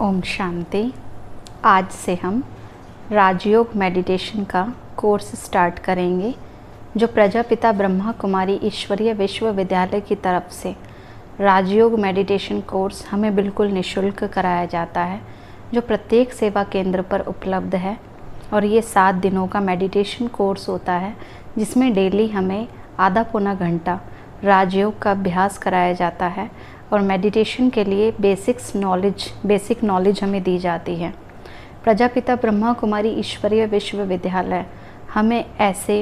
ओम शांति। आज से हम राजयोग मेडिटेशन का कोर्स स्टार्ट करेंगे जो प्रजापिता ब्रह्मा कुमारी ईश्वरीय विश्वविद्यालय की तरफ से राजयोग मेडिटेशन कोर्स हमें बिल्कुल निःशुल्क कराया जाता है, जो प्रत्येक सेवा केंद्र पर उपलब्ध है। और ये 7 दिनों का मेडिटेशन कोर्स होता है जिसमें डेली हमें आधा पौना घंटा राजयोग का अभ्यास कराया जाता है और मेडिटेशन के लिए बेसिक नॉलेज हमें दी जाती है। प्रजापिता ब्रह्मा कुमारी ईश्वरीय विश्वविद्यालय हमें ऐसे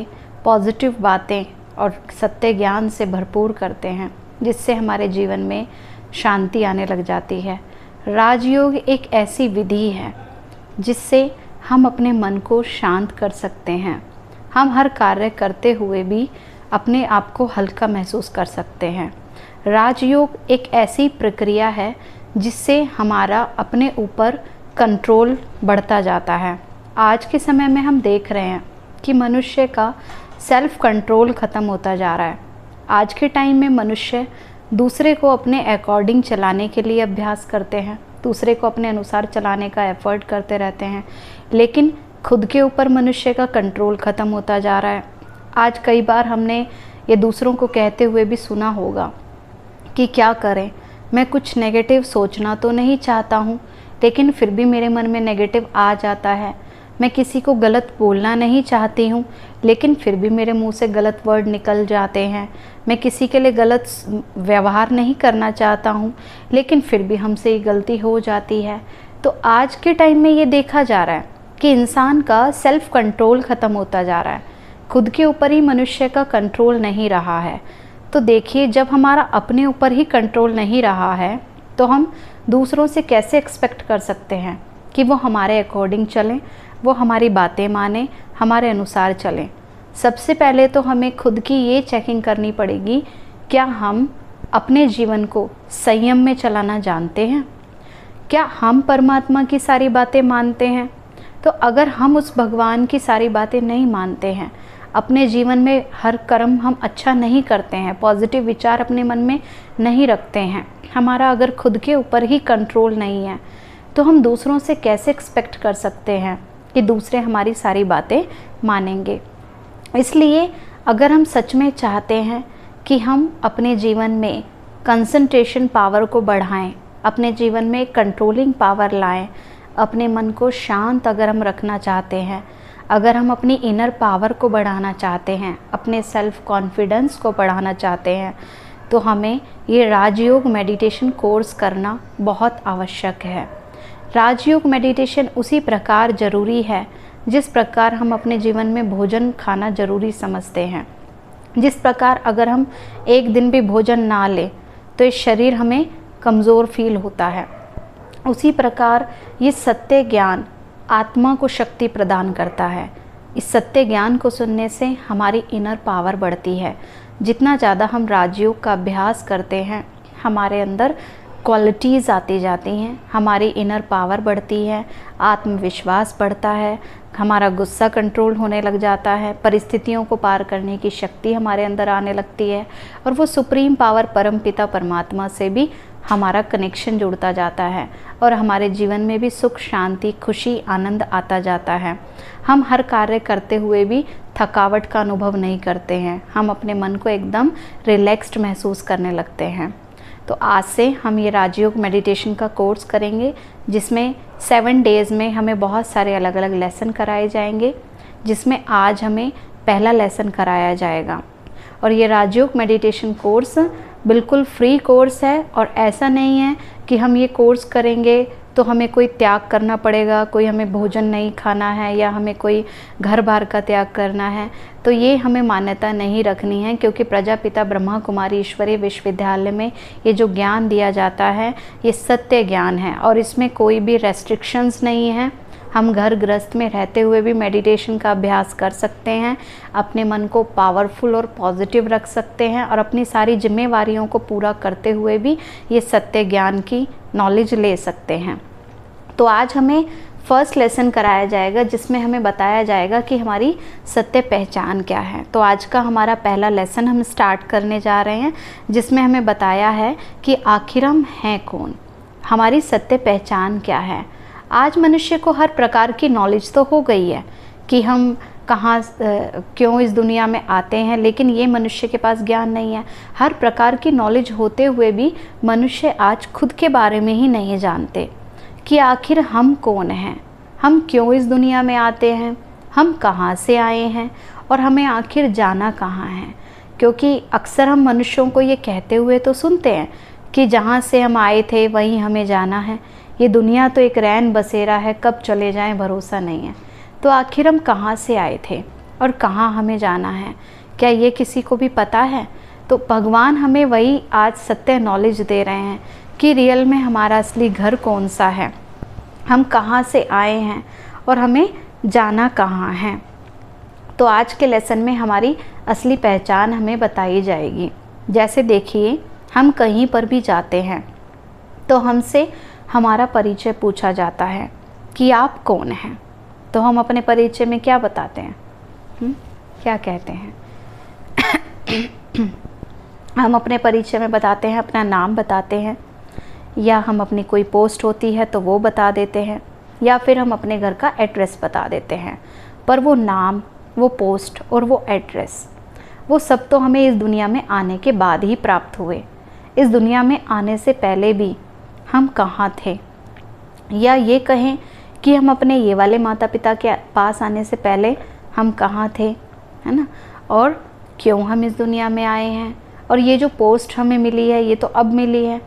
पॉजिटिव बातें और सत्य ज्ञान से भरपूर करते हैं जिससे हमारे जीवन में शांति आने लग जाती है। राजयोग एक ऐसी विधि है जिससे हम अपने मन को शांत कर सकते हैं। हम हर कार्य करते हुए भी अपने आप को हल्का महसूस कर सकते हैं। राजयोग एक ऐसी प्रक्रिया है जिससे हमारा अपने ऊपर कंट्रोल बढ़ता जाता है। आज के समय में हम देख रहे हैं कि मनुष्य का सेल्फ कंट्रोल ख़त्म होता जा रहा है। आज के टाइम में मनुष्य दूसरे को अपने अकॉर्डिंग चलाने के लिए अभ्यास करते हैं, दूसरे को अपने अनुसार चलाने का एफर्ट करते रहते हैं, लेकिन खुद के ऊपर मनुष्य का कंट्रोल ख़त्म होता जा रहा है। आज कई बार हमने ये दूसरों को कहते हुए भी सुना होगा कि क्या करें, मैं कुछ नेगेटिव सोचना तो नहीं चाहता हूँ लेकिन फिर भी मेरे मन में नेगेटिव आ जाता है। मैं किसी को गलत बोलना नहीं चाहती हूँ लेकिन फिर भी मेरे मुंह से गलत वर्ड निकल जाते हैं। मैं किसी के लिए गलत व्यवहार नहीं करना चाहता हूँ लेकिन फिर भी हमसे ये गलती हो जाती है। तो आज के टाइम में ये देखा जा रहा है कि इंसान का सेल्फ कंट्रोल ख़त्म होता जा रहा है, खुद के ऊपर ही मनुष्य का कंट्रोल नहीं रहा है। तो देखिए, जब हमारा अपने ऊपर ही कंट्रोल नहीं रहा है तो हम दूसरों से कैसे एक्सपेक्ट कर सकते हैं कि वो हमारे अकॉर्डिंग चलें, वो हमारी बातें मानें, हमारे अनुसार चलें। सबसे पहले तो हमें खुद की ये चेकिंग करनी पड़ेगी, क्या हम अपने जीवन को संयम में चलाना जानते हैं? क्या हम परमात्मा की सारी बातें मानते हैं? तो अगर हम उस भगवान की सारी बातें नहीं मानते हैं, अपने जीवन में हर कर्म हम अच्छा नहीं करते हैं, पॉजिटिव विचार अपने मन में नहीं रखते हैं, हमारा अगर खुद के ऊपर ही कंट्रोल नहीं है, तो हम दूसरों से कैसे एक्सपेक्ट कर सकते हैं कि दूसरे हमारी सारी बातें मानेंगे। इसलिए अगर हम सच में चाहते हैं कि हम अपने जीवन में कंसंट्रेशन पावर को बढ़ाएं, अपने जीवन में कंट्रोलिंग पावर लाएं, अपने मन को शांत अगर हम रखना चाहते हैं, अगर हम अपनी इनर पावर को बढ़ाना चाहते हैं, अपने सेल्फ कॉन्फिडेंस को बढ़ाना चाहते हैं, तो हमें ये राजयोग मेडिटेशन कोर्स करना बहुत आवश्यक है। राजयोग मेडिटेशन उसी प्रकार ज़रूरी है जिस प्रकार हम अपने जीवन में भोजन खाना ज़रूरी समझते हैं। जिस प्रकार अगर हम एक दिन भी भोजन ना लें तो ये शरीर हमें कमज़ोर फील होता है, उसी प्रकार ये सत्य ज्ञान आत्मा को शक्ति प्रदान करता है। इस सत्य ज्ञान को सुनने से हमारी इनर पावर बढ़ती है। जितना ज़्यादा हम राजयोग का अभ्यास करते हैं, हमारे अंदर क्वालिटीज़ आती जाती हैं, हमारी इनर पावर बढ़ती है, आत्मविश्वास बढ़ता है, हमारा गुस्सा कंट्रोल होने लग जाता है, परिस्थितियों को पार करने की शक्ति हमारे अंदर आने लगती है और वो सुप्रीम पावर परमपिता परमात्मा से भी हमारा कनेक्शन जुड़ता जाता है और हमारे जीवन में भी सुख शांति खुशी आनंद आता जाता है। हम हर कार्य करते हुए भी थकावट का अनुभव नहीं करते हैं, हम अपने मन को एकदम रिलैक्स्ड महसूस करने लगते हैं। तो आज से हम ये राजयोग मेडिटेशन का कोर्स करेंगे जिसमें 7 डेज़ में हमें बहुत सारे अलग अलग लेसन कराए जाएंगे, जिसमें आज हमें पहला लेसन कराया जाएगा। और ये राजयोग मेडिटेशन कोर्स बिल्कुल फ्री कोर्स है और ऐसा नहीं है कि हम ये कोर्स करेंगे तो हमें कोई त्याग करना पड़ेगा, कोई हमें भोजन नहीं खाना है या हमें कोई घर बार का त्याग करना है। तो ये हमें मान्यता नहीं रखनी है, क्योंकि प्रजापिता ब्रह्मा कुमारी ईश्वरीय विश्वविद्यालय में ये जो ज्ञान दिया जाता है ये सत्य ज्ञान है और इसमें कोई भी रेस्ट्रिक्शंस नहीं है। हम घर गृहस्थ में रहते हुए भी मेडिटेशन का अभ्यास कर सकते हैं, अपने मन को पावरफुल और पॉजिटिव रख सकते हैं और अपनी सारी जिम्मेवारियों को पूरा करते हुए भी ये सत्य ज्ञान की नॉलेज ले सकते हैं। तो आज हमें फर्स्ट लेसन कराया जाएगा जिसमें हमें बताया जाएगा कि हमारी सत्य पहचान क्या है। तो आज का हमारा पहला लेसन हम स्टार्ट करने जा रहे हैं जिसमें हमें बताया है कि आखिर हम हैं कौन। हमारी सत्य पहचान क्या है। आज मनुष्य को हर प्रकार की नॉलेज तो हो गई है कि हम कहाँ क्यों इस दुनिया में आते हैं, लेकिन ये मनुष्य के पास ज्ञान नहीं है। हर प्रकार की नॉलेज होते हुए भी मनुष्य आज खुद के बारे में ही नहीं जानते कि आखिर हम कौन हैं, हम क्यों इस दुनिया में आते हैं, हम कहाँ से आए हैं और हमें आखिर जाना कहाँ है। क्योंकि अक्सर हम मनुष्यों को ये कहते हुए तो सुनते हैं कि जहाँ से हम आए थे वहीं हमें जाना है। ये दुनिया तो एक रैन बसेरा है, कब चले जाएं भरोसा नहीं है। तो आखिर हम कहाँ से आए थे और कहाँ हमें जाना है, क्या ये किसी को भी पता है? तो भगवान हमें वही आज सत्य नॉलेज दे रहे हैं कि रियल में हमारा असली घर कौन सा है, हम कहाँ से आए हैं और हमें जाना कहाँ है। तो आज के लेसन में हमारी असली पहचान हमें बताई जाएगी। जैसे देखिए, हम कहीं पर भी जाते हैं तो हमसे हमारा परिचय पूछा जाता है कि आप कौन हैं। तो हम अपने परिचय में क्या बताते हैं? क्या कहते हैं? हम अपने परिचय में बताते हैं, अपना नाम बताते हैं, या हम अपनी कोई पोस्ट होती है तो वो बता देते हैं, या फिर हम अपने घर का एड्रेस बता देते हैं। पर वो नाम, वो पोस्ट और वो एड्रेस, वो सब तो हमें इस दुनिया में आने के बाद ही प्राप्त हुए। इस दुनिया में आने से पहले भी हम कहाँ थे, या ये कहें कि हम अपने ये वाले माता पिता के पास आने से पहले हम कहाँ थे, है ना, और क्यों हम इस दुनिया में आए हैं। और ये जो पोस्ट हमें मिली है ये तो अब मिली है,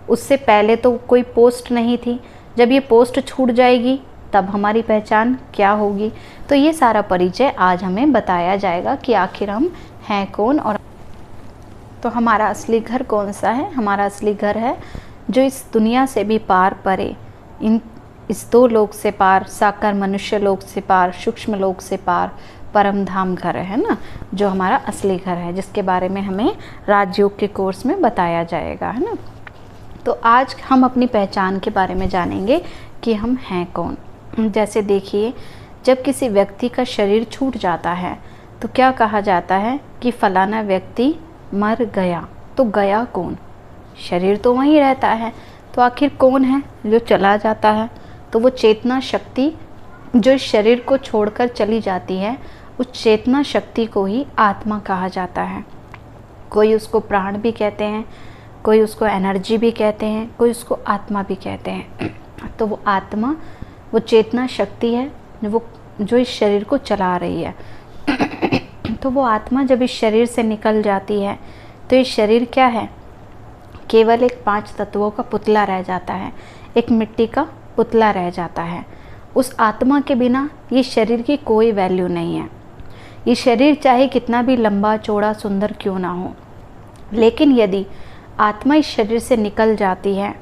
उससे पहले तो कोई पोस्ट नहीं थी। जब ये पोस्ट छूट जाएगी तब हमारी पहचान क्या होगी। तो ये सारा परिचय आज हमें बताया जाएगा कि आखिर हम हैं कौन। और तो हमारा असली घर कौन सा है? हमारा असली घर है जो इस दुनिया से भी पार परे, इस दो लोक से पार, साकार मनुष्य लोक से पार, सूक्ष्म लोक से पार परम धाम घर है ना, जो हमारा असली घर है, जिसके बारे में हमें राजयोग के कोर्स में बताया जाएगा, है ना। तो आज हम अपनी पहचान के बारे में जानेंगे कि हम हैं कौन। जैसे देखिए, जब किसी व्यक्ति का शरीर छूट जाता है तो क्या कहा जाता है कि फलाना व्यक्ति मर गया। तो गया कौन? शरीर तो वहीं रहता है। तो आखिर कौन है जो चला जाता है? तो वो चेतना शक्ति जो इस शरीर को छोड़कर चली जाती है, उस चेतना शक्ति को ही आत्मा कहा जाता है। कोई उसको प्राण भी कहते हैं, कोई उसको एनर्जी भी कहते हैं, कोई उसको आत्मा भी कहते हैं। तो वो आत्मा, वो चेतना शक्ति है वो जो इस शरीर को चला रही है। तो वो आत्मा जब इस शरीर से निकल जाती है तो ये शरीर क्या है? केवल एक 5 तत्वों का पुतला रह जाता है, एक मिट्टी का पुतला रह जाता है। उस आत्मा के बिना ये शरीर की कोई वैल्यू नहीं है। ये शरीर चाहे कितना भी लंबा चौड़ा सुंदर क्यों ना हो, लेकिन यदि आत्मा इस शरीर से निकल जाती है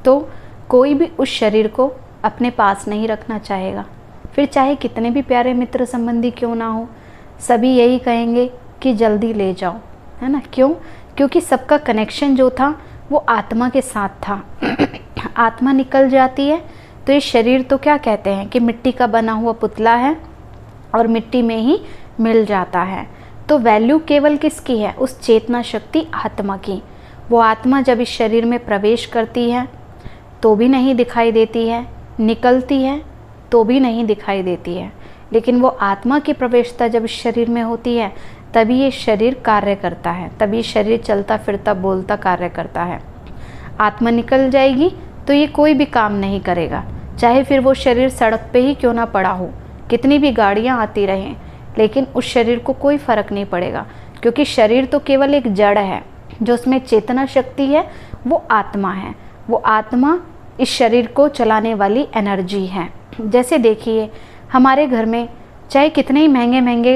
तो कोई भी उस शरीर को अपने पास नहीं रखना चाहेगा। फिर चाहे कितने भी प्यारे मित्र संबंधी क्यों ना हो, सभी यही कहेंगे कि जल्दी ले जाओ, है ना। क्यों? क्योंकि सबका कनेक्शन जो था वो आत्मा के साथ था। आत्मा निकल जाती है तो ये शरीर तो क्या कहते हैं कि मिट्टी का बना हुआ पुतला है और मिट्टी में ही मिल जाता है। तो वैल्यू केवल किसकी है? उस चेतना शक्ति आत्मा की। वो आत्मा जब इस शरीर में प्रवेश करती है तो भी नहीं दिखाई देती है, निकलती है तो भी नहीं दिखाई देती है, लेकिन वो आत्मा की प्रवेशता जब इस शरीर में होती है तभी ये शरीर कार्य करता है, तभी शरीर चलता फिरता बोलता कार्य करता है। आत्मा निकल जाएगी तो ये कोई भी काम नहीं करेगा, चाहे फिर वो शरीर सड़क पे ही क्यों ना पड़ा हो, कितनी भी गाड़ियाँ आती रहें, लेकिन उस शरीर को कोई फ़र्क नहीं पड़ेगा, क्योंकि शरीर तो केवल एक जड़ है। जो उसमें चेतना शक्ति है वो आत्मा है। वो आत्मा इस शरीर को चलाने वाली एनर्जी है। जैसे देखिए, हमारे घर में चाहे कितने ही महंगे महंगे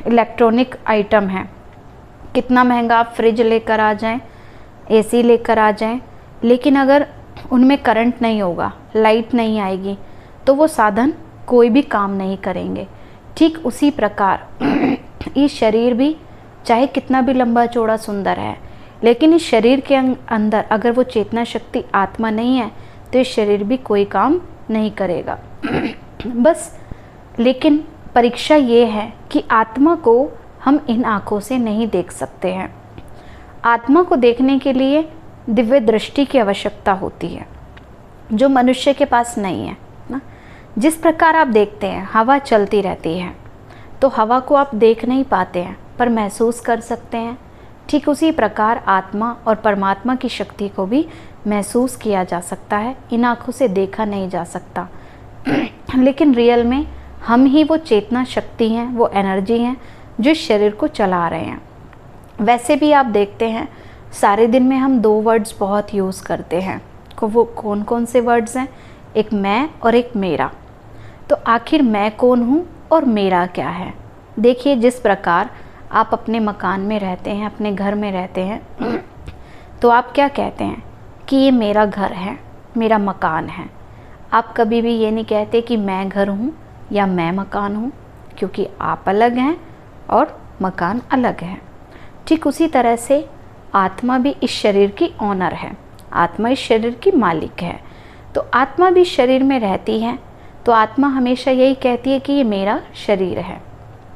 इलेक्ट्रॉनिक आइटम हैं, कितना महंगा आप फ्रिज लेकर आ जाएं, एसी लेकर आ जाएं, लेकिन अगर उनमें करंट नहीं होगा, लाइट नहीं आएगी, तो वो साधन कोई भी काम नहीं करेंगे। ठीक उसी प्रकार ये शरीर भी चाहे कितना भी लंबा चौड़ा सुंदर है, लेकिन इस शरीर के अंदर अगर वो चेतना शक्ति आत्मा नहीं है तो इस शरीर भी कोई काम नहीं करेगा। बस लेकिन परीक्षा ये है कि आत्मा को हम इन आँखों से नहीं देख सकते हैं। आत्मा को देखने के लिए दिव्य दृष्टि की आवश्यकता होती है। जो मनुष्य के पास नहीं है ना। जिस प्रकार आप देखते हैं हवा चलती रहती है, तो हवा को आप देख नहीं पाते हैं पर महसूस कर सकते हैं। ठीक उसी प्रकार आत्मा और परमात्मा की शक्ति को भी महसूस किया जा सकता है, इन आँखों से देखा नहीं जा सकता। लेकिन रियल में हम ही वो चेतना शक्ति हैं, वो एनर्जी हैं जो इस शरीर को चला रहे हैं। वैसे भी आप देखते हैं सारे दिन में हम 2 वर्ड्स बहुत यूज़ करते हैं। वो कौन कौन से वर्ड्स हैं? एक मैं और एक मेरा। तो आखिर मैं कौन हूँ और मेरा क्या है? देखिए, जिस प्रकार आप अपने मकान में रहते हैं, अपने घर में रहते हैं, तो आप क्या कहते हैं कि ये मेरा घर है, मेरा मकान है। आप कभी भी ये नहीं कहते कि मैं घर हूँ या मैं मकान हूँ, क्योंकि आप अलग हैं और मकान अलग है। ठीक उसी तरह से आत्मा भी इस शरीर की ओनर है, आत्मा इस शरीर की मालिक है। तो आत्मा भी शरीर में रहती है, तो आत्मा हमेशा यही कहती है कि ये मेरा शरीर है,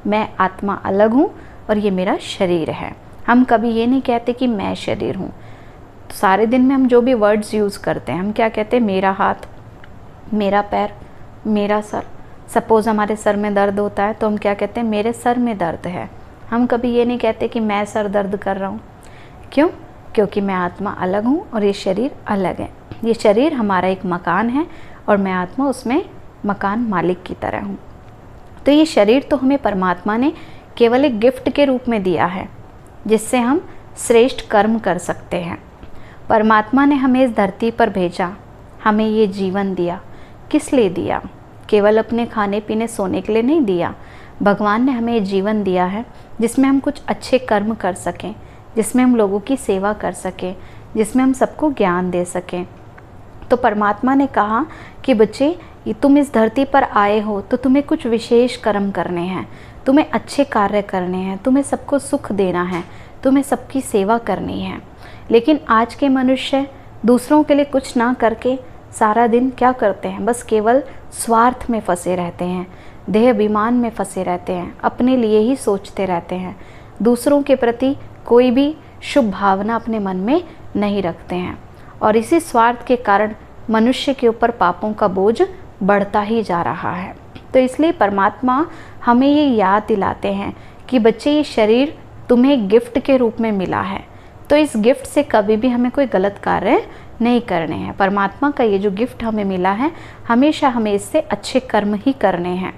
मैं आत्मा अलग हूँ और ये मेरा शरीर है। हम कभी ये नहीं कहते कि मैं शरीर हूँ। तो सारे दिन में हम जो भी वर्ड्स यूज़ करते हैं, हम क्या कहते हैं? मेरा हाथ, मेरा पैर, मेरा सर। सपोज़ हमारे सर में दर्द होता है तो हम क्या कहते हैं? मेरे सर में दर्द है। हम कभी ये नहीं कहते कि मैं सर दर्द कर रहा हूँ। क्यों? क्योंकि मैं आत्मा अलग हूँ और ये शरीर अलग है। ये शरीर हमारा एक मकान है और मैं आत्मा उसमें मकान मालिक की तरह हूँ। तो ये शरीर तो हमें परमात्मा ने केवल एक गिफ्ट के रूप में दिया है, जिससे हम श्रेष्ठ कर्म कर सकते हैं। परमात्मा ने हमें इस धरती पर भेजा, हमें ये जीवन दिया। किस लिए दिया? केवल अपने खाने पीने सोने के लिए नहीं दिया। भगवान ने हमें ये जीवन दिया है जिसमें हम कुछ अच्छे कर्म कर सकें, जिसमें हम लोगों की सेवा कर सकें, जिसमें हम सबको ज्ञान दे सकें। तो परमात्मा ने कहा कि बच्चे, तुम इस धरती पर आए हो तो तुम्हें कुछ विशेष कर्म करने हैं, तुम्हें अच्छे कार्य करने हैं, तुम्हें सबको सुख देना है, तुम्हें सबकी सेवा करनी है। लेकिन आज के मनुष्य दूसरों के लिए कुछ ना करके सारा दिन क्या करते हैं? बस केवल स्वार्थ में फंसे रहते हैं, देह अभिमान में फंसे रहते हैं, अपने लिए ही सोचते रहते हैं, दूसरों के प्रति कोई भी शुभ भावना अपने मन में नहीं रखते हैं। और इसी स्वार्थ के कारण मनुष्य के ऊपर पापों का बोझ बढ़ता ही जा रहा है। तो इसलिए परमात्मा हमें ये याद दिलाते हैं कि बच्चे, ये शरीर तुम्हें गिफ्ट के रूप में मिला है, तो इस गिफ्ट से कभी भी हमें कोई गलत कार्य नहीं करने हैं। परमात्मा का ये जो गिफ्ट हमें मिला है, हमेशा हमें इससे अच्छे कर्म ही करने हैं।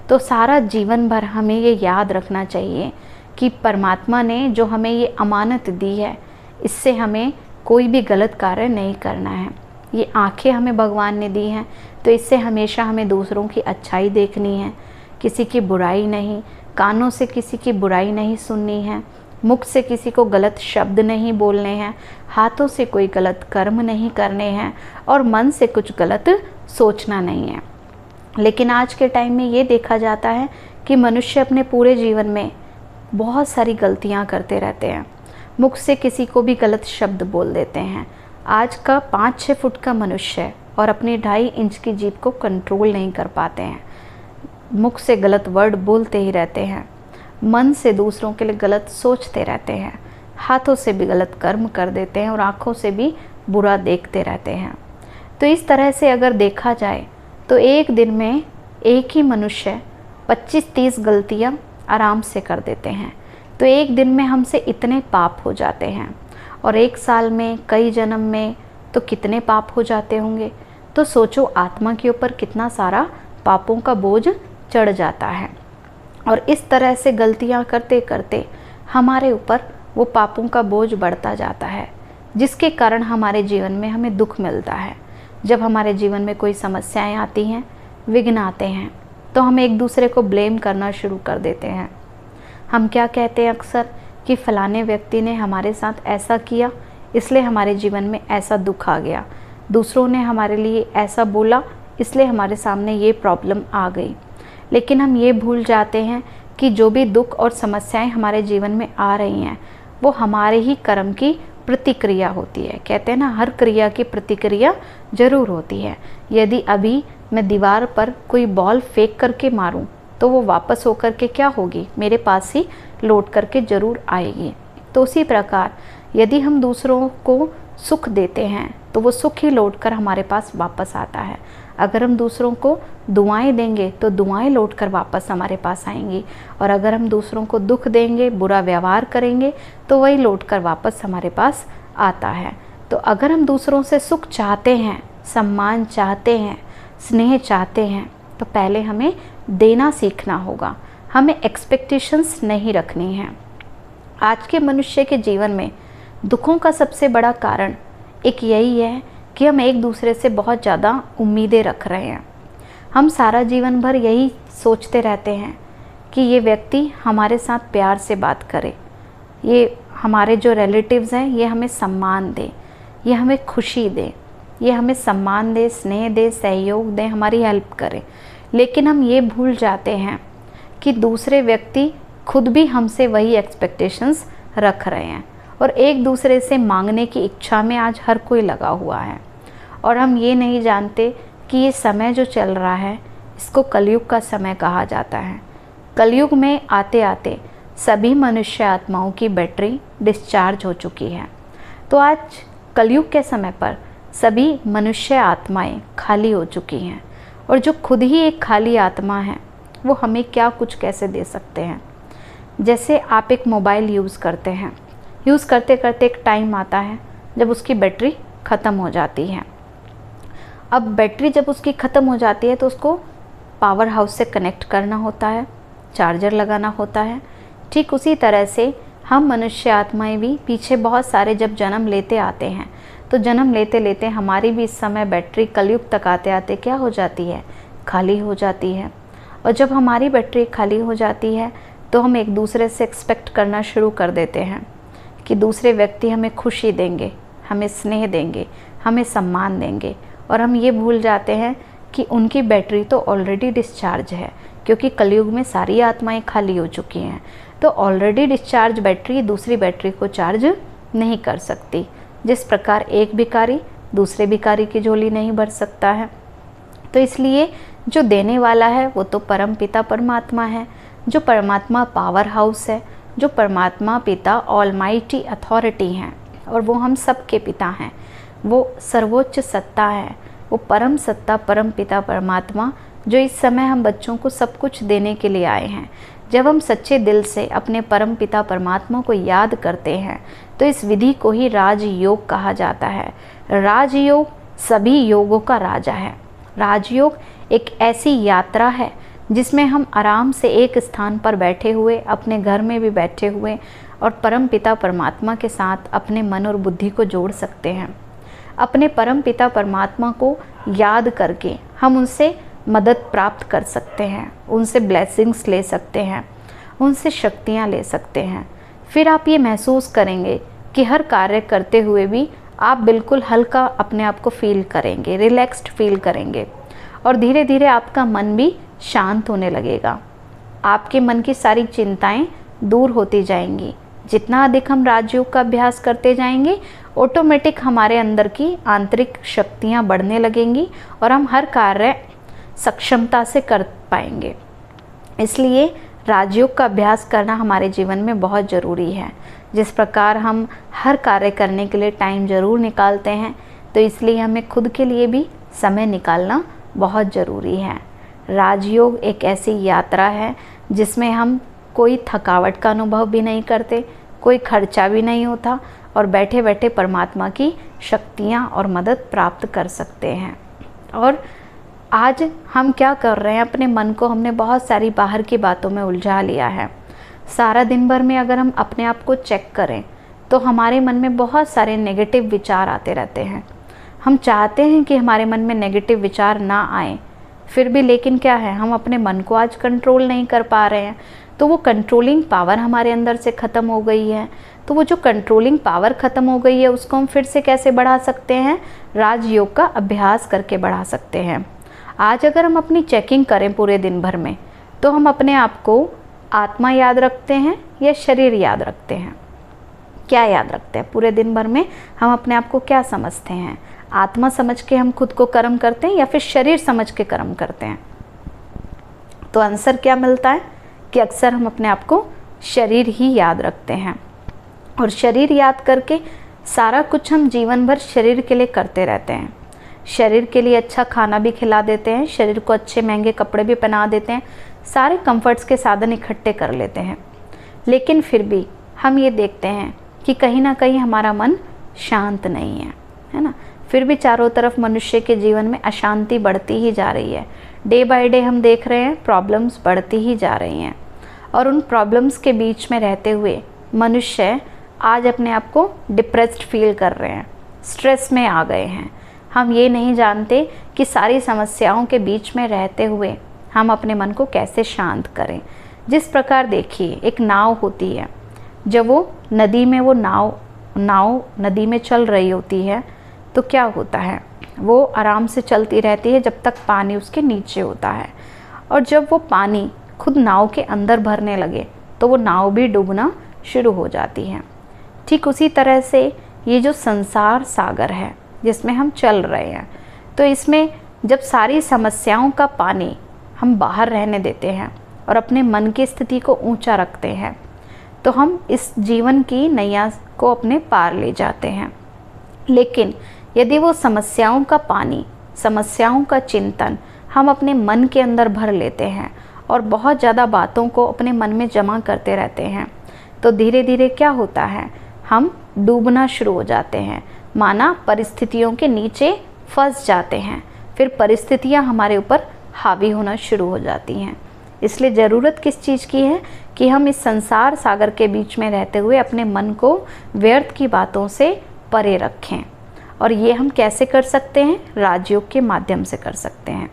तो सारा जीवन भर हमें ये याद रखना चाहिए कि परमात्मा ने जो हमें ये अमानत दी है, इससे हमें कोई भी गलत कार्य नहीं करना है। ये आँखें हमें भगवान ने दी हैं, तो इससे हमेशा हमें दूसरों की अच्छाई देखनी है, किसी की बुराई नहीं। कानों से किसी की बुराई नहीं सुननी है, मुख से किसी को गलत शब्द नहीं बोलने हैं, हाथों से कोई गलत कर्म नहीं करने हैं और मन से कुछ गलत सोचना नहीं है। लेकिन आज के टाइम में ये देखा जाता है कि मनुष्य अपने पूरे जीवन में बहुत सारी गलतियां करते रहते हैं, मुख से किसी को भी गलत शब्द बोल देते हैं। आज का 5-6 फुट का मनुष्य है और अपनी 2.5 इंच की जीभ को कंट्रोल नहीं कर पाते हैं, मुख से गलत वर्ड बोलते ही रहते हैं, मन से दूसरों के लिए गलत सोचते रहते हैं, हाथों से भी गलत कर्म कर देते हैं और आँखों से भी बुरा देखते रहते हैं। तो इस तरह से अगर देखा जाए तो एक दिन में एक ही मनुष्य 25-30 गलतियाँ आराम से कर देते हैं। तो एक दिन में हमसे इतने पाप हो जाते हैं और एक साल में, कई जन्म में तो कितने पाप हो जाते होंगे। तो सोचो, आत्मा के ऊपर कितना सारा पापों का बोझ चढ़ जाता है। और इस तरह से गलतियां करते करते हमारे ऊपर वो पापों का बोझ बढ़ता जाता है, जिसके कारण हमारे जीवन में हमें दुख मिलता है। जब हमारे जीवन में कोई समस्याएं आती हैं, विघ्न आते हैं, तो हम एक दूसरे को ब्लेम करना शुरू कर देते हैं। हम क्या कहते हैं अक्सर कि फलाने व्यक्ति ने हमारे साथ ऐसा किया, इसलिए हमारे जीवन में ऐसा दुख आ गया, दूसरों ने हमारे लिए ऐसा बोला, इसलिए हमारे सामने ये प्रॉब्लम आ गई। लेकिन हम ये भूल जाते हैं कि जो भी दुख और समस्याएं हमारे जीवन में आ रही हैं, वो हमारे ही कर्म की प्रतिक्रिया होती है। कहते हैं ना, हर क्रिया की प्रतिक्रिया जरूर होती है। यदि अभी मैं दीवार पर कोई बॉल फेंक करके मारूं, तो वो वापस होकर के क्या होगी? मेरे पास ही लौट करके जरूर आएगी। तो उसी प्रकार यदि हम दूसरों को सुख देते हैं, तो वो सुख ही लौट कर हमारे पास वापस आता है। अगर हम दूसरों को दुआएं देंगे तो दुआएं लौट कर वापस हमारे पास आएंगी, और अगर हम दूसरों को दुख देंगे, बुरा व्यवहार करेंगे, तो वही लौट कर वापस हमारे पास आता है। तो अगर हम दूसरों से सुख चाहते हैं, सम्मान चाहते हैं, स्नेह चाहते हैं, तो पहले हमें देना सीखना होगा। हमें एक्सपेक्टेशंस नहीं रखनी है। आज के मनुष्य के जीवन में दुखों का सबसे बड़ा कारण एक यही है कि हम एक दूसरे से बहुत ज़्यादा उम्मीदें रख रहे हैं। हम सारा जीवन भर यही सोचते रहते हैं कि ये व्यक्ति हमारे साथ प्यार से बात करे, ये हमारे जो रिलेटिव्स हैं ये हमें सम्मान दे, ये हमें खुशी दे, ये हमें सम्मान दे, स्नेह दे, सहयोग दे, हमारी हेल्प करे। लेकिन हम ये भूल जाते हैं कि दूसरे व्यक्ति खुद भी हमसे वही एक्सपेक्टेशंस रख रहे हैं, और एक दूसरे से मांगने की इच्छा में आज हर कोई लगा हुआ है। और हम ये नहीं जानते कि ये समय जो चल रहा है इसको कलयुग का समय कहा जाता है। कलयुग में आते आते सभी मनुष्य आत्माओं की बैटरी डिस्चार्ज हो चुकी है। तो आज कलयुग के समय पर सभी मनुष्य आत्माएं खाली हो चुकी हैं, और जो खुद ही एक खाली आत्मा है वो हमें क्या कुछ कैसे दे सकते हैं। जैसे आप एक मोबाइल यूज़ करते हैं, यूज़ करते करते एक टाइम आता है जब उसकी बैटरी ख़त्म हो जाती है। अब बैटरी जब उसकी ख़त्म हो जाती है तो उसको पावर हाउस से कनेक्ट करना होता है, चार्जर लगाना होता है। ठीक उसी तरह से हम मनुष्य आत्माएं भी पीछे बहुत सारे जब जन्म लेते आते हैं, तो जन्म लेते लेते हमारी भी इस समय बैटरी कलयुग तक आते आते क्या हो जाती है, खाली हो जाती है। और जब हमारी बैटरी खाली हो जाती है तो हम एक दूसरे से एक्सपेक्ट करना शुरू कर देते हैं कि दूसरे व्यक्ति हमें खुशी देंगे, हमें स्नेह देंगे, हमें सम्मान देंगे, और हम ये भूल जाते हैं कि उनकी बैटरी तो ऑलरेडी डिस्चार्ज है, क्योंकि कलयुग में सारी आत्माएं खाली हो चुकी हैं। तो ऑलरेडी डिस्चार्ज बैटरी दूसरी बैटरी को चार्ज नहीं कर सकती। जिस प्रकार एक भिखारी दूसरे भिखारी की झोली नहीं भर सकता है, तो इसलिए जो देने वाला है वो तो परम पिता परमात्मा है, जो परमात्मा पावर हाउस है, जो परमात्मा पिता ऑलमाइटी अथॉरिटी हैं, और वो हम सब के पिता हैं। वो सर्वोच्च सत्ता है, वो परम सत्ता परम पिता परमात्मा, जो इस समय हम बच्चों को सब कुछ देने के लिए आए हैं। जब हम सच्चे दिल से अपने परम पिता परमात्मा को याद करते हैं तो इस विधि को ही राजयोग कहा जाता है। राजयोग सभी योगों का राजा है। राजयोग एक ऐसी यात्रा है जिसमें हम आराम से एक स्थान पर बैठे हुए, अपने घर में भी बैठे हुए, और परम पिता परमात्मा के साथ अपने मन और बुद्धि को जोड़ सकते हैं। अपने परम पिता परमात्मा को याद करके हम उनसे मदद प्राप्त कर सकते हैं, उनसे ब्लेसिंग्स ले सकते हैं, उनसे शक्तियाँ ले सकते हैं। फिर आप ये महसूस करेंगे कि हर कार्य करते हुए भी आप बिल्कुल हल्का अपने आप को फील करेंगे, रिलैक्स्ड फील करेंगे, और धीरे धीरे आपका मन भी शांत होने लगेगा। आपके मन की सारी चिंताएं दूर होती जाएंगी। जितना अधिक हम राजयोग का अभ्यास करते जाएंगे, ऑटोमेटिक हमारे अंदर की आंतरिक शक्तियां बढ़ने लगेंगी और हम हर कार्य सक्षमता से कर पाएंगे। इसलिए राजयोग का अभ्यास करना हमारे जीवन में बहुत ज़रूरी है। जिस प्रकार हम हर कार्य करने के लिए टाइम ज़रूर निकालते हैं, तो इसलिए हमें खुद के लिए भी समय निकालना बहुत ज़रूरी है। राजयोग एक ऐसी यात्रा है जिसमें हम कोई थकावट का अनुभव भी नहीं करते, कोई खर्चा भी नहीं होता, और बैठे बैठे परमात्मा की शक्तियाँ और मदद प्राप्त कर सकते हैं। और आज हम क्या कर रहे हैं, अपने मन को हमने बहुत सारी बाहर की बातों में उलझा लिया है। सारा दिन भर में अगर हम अपने आप को चेक करें तो हमारे मन में बहुत सारे नेगेटिव विचार आते रहते हैं। हम चाहते हैं कि हमारे मन में नेगेटिव विचार ना आए, फिर भी लेकिन क्या है, हम अपने मन को आज कंट्रोल नहीं कर पा रहे हैं। तो वो कंट्रोलिंग पावर हमारे अंदर से ख़त्म हो गई है। तो वो जो कंट्रोलिंग पावर ख़त्म हो गई है उसको हम फिर से कैसे बढ़ा सकते हैं? राजयोग का अभ्यास करके बढ़ा सकते हैं। आज अगर हम अपनी चेकिंग करें पूरे दिन भर में, तो हम अपने आप को आत्मा याद रखते हैं या शरीर याद रखते हैं? क्या याद रखते हैं? पूरे दिन भर में हम अपने आप को क्या समझते हैं? आत्मा समझ के हम खुद को कर्म करते हैं या फिर शरीर समझ के कर्म करते हैं? तो आंसर क्या मिलता है कि अक्सर हम अपने आप को शरीर ही याद रखते हैं, और शरीर याद करके सारा कुछ हम जीवन भर शरीर के लिए करते रहते हैं। शरीर के लिए अच्छा खाना भी खिला देते हैं, शरीर को अच्छे महंगे कपड़े भी पहना देते हैं, सारे कंफर्ट्स के साधन इकट्ठे कर लेते हैं। लेकिन फिर भी हम ये देखते हैं कि कहीं ना कहीं हमारा मन शांत नहीं है ना। फिर भी चारों तरफ मनुष्य के जीवन में अशांति बढ़ती ही जा रही है। डे बाय डे हम देख रहे हैं प्रॉब्लम्स बढ़ती ही जा रही हैं, और उन प्रॉब्लम्स के बीच में रहते हुए मनुष्य आज अपने आप को डिप्रेस्ड फील कर रहे हैं, स्ट्रेस में आ गए हैं। हम ये नहीं जानते कि सारी समस्याओं के बीच में रहते हुए हम अपने मन को कैसे शांत करें। जिस प्रकार देखिए, एक नाव होती है, जब वो नदी में नाव नदी में चल रही होती है तो क्या होता है, वो आराम से चलती रहती है जब तक पानी उसके नीचे होता है, और जब वो पानी खुद नाव के अंदर भरने लगे तो वो नाव भी डूबना शुरू हो जाती है। ठीक उसी तरह से ये जो संसार सागर है जिसमें हम चल रहे हैं, तो इसमें जब सारी समस्याओं का पानी हम बाहर रहने देते हैं और अपने मन की स्थिति को ऊंचा रखते हैं, तो हम इस जीवन की नैया को अपने पार ले जाते हैं। लेकिन यदि वो समस्याओं का पानी, समस्याओं का चिंतन हम अपने मन के अंदर भर लेते हैं और बहुत ज़्यादा बातों को अपने मन में जमा करते रहते हैं, तो धीरे धीरे क्या होता है, हम डूबना शुरू हो जाते हैं, माना परिस्थितियों के नीचे फंस जाते हैं। फिर परिस्थितियाँ हमारे ऊपर हावी होना शुरू हो जाती हैं। इसलिए ज़रूरत किस चीज़ की है कि हम इस संसार सागर के बीच में रहते हुए अपने मन को व्यर्थ की बातों से परे रखें। और ये हम कैसे कर सकते हैं? राजयोग के माध्यम से कर सकते हैं।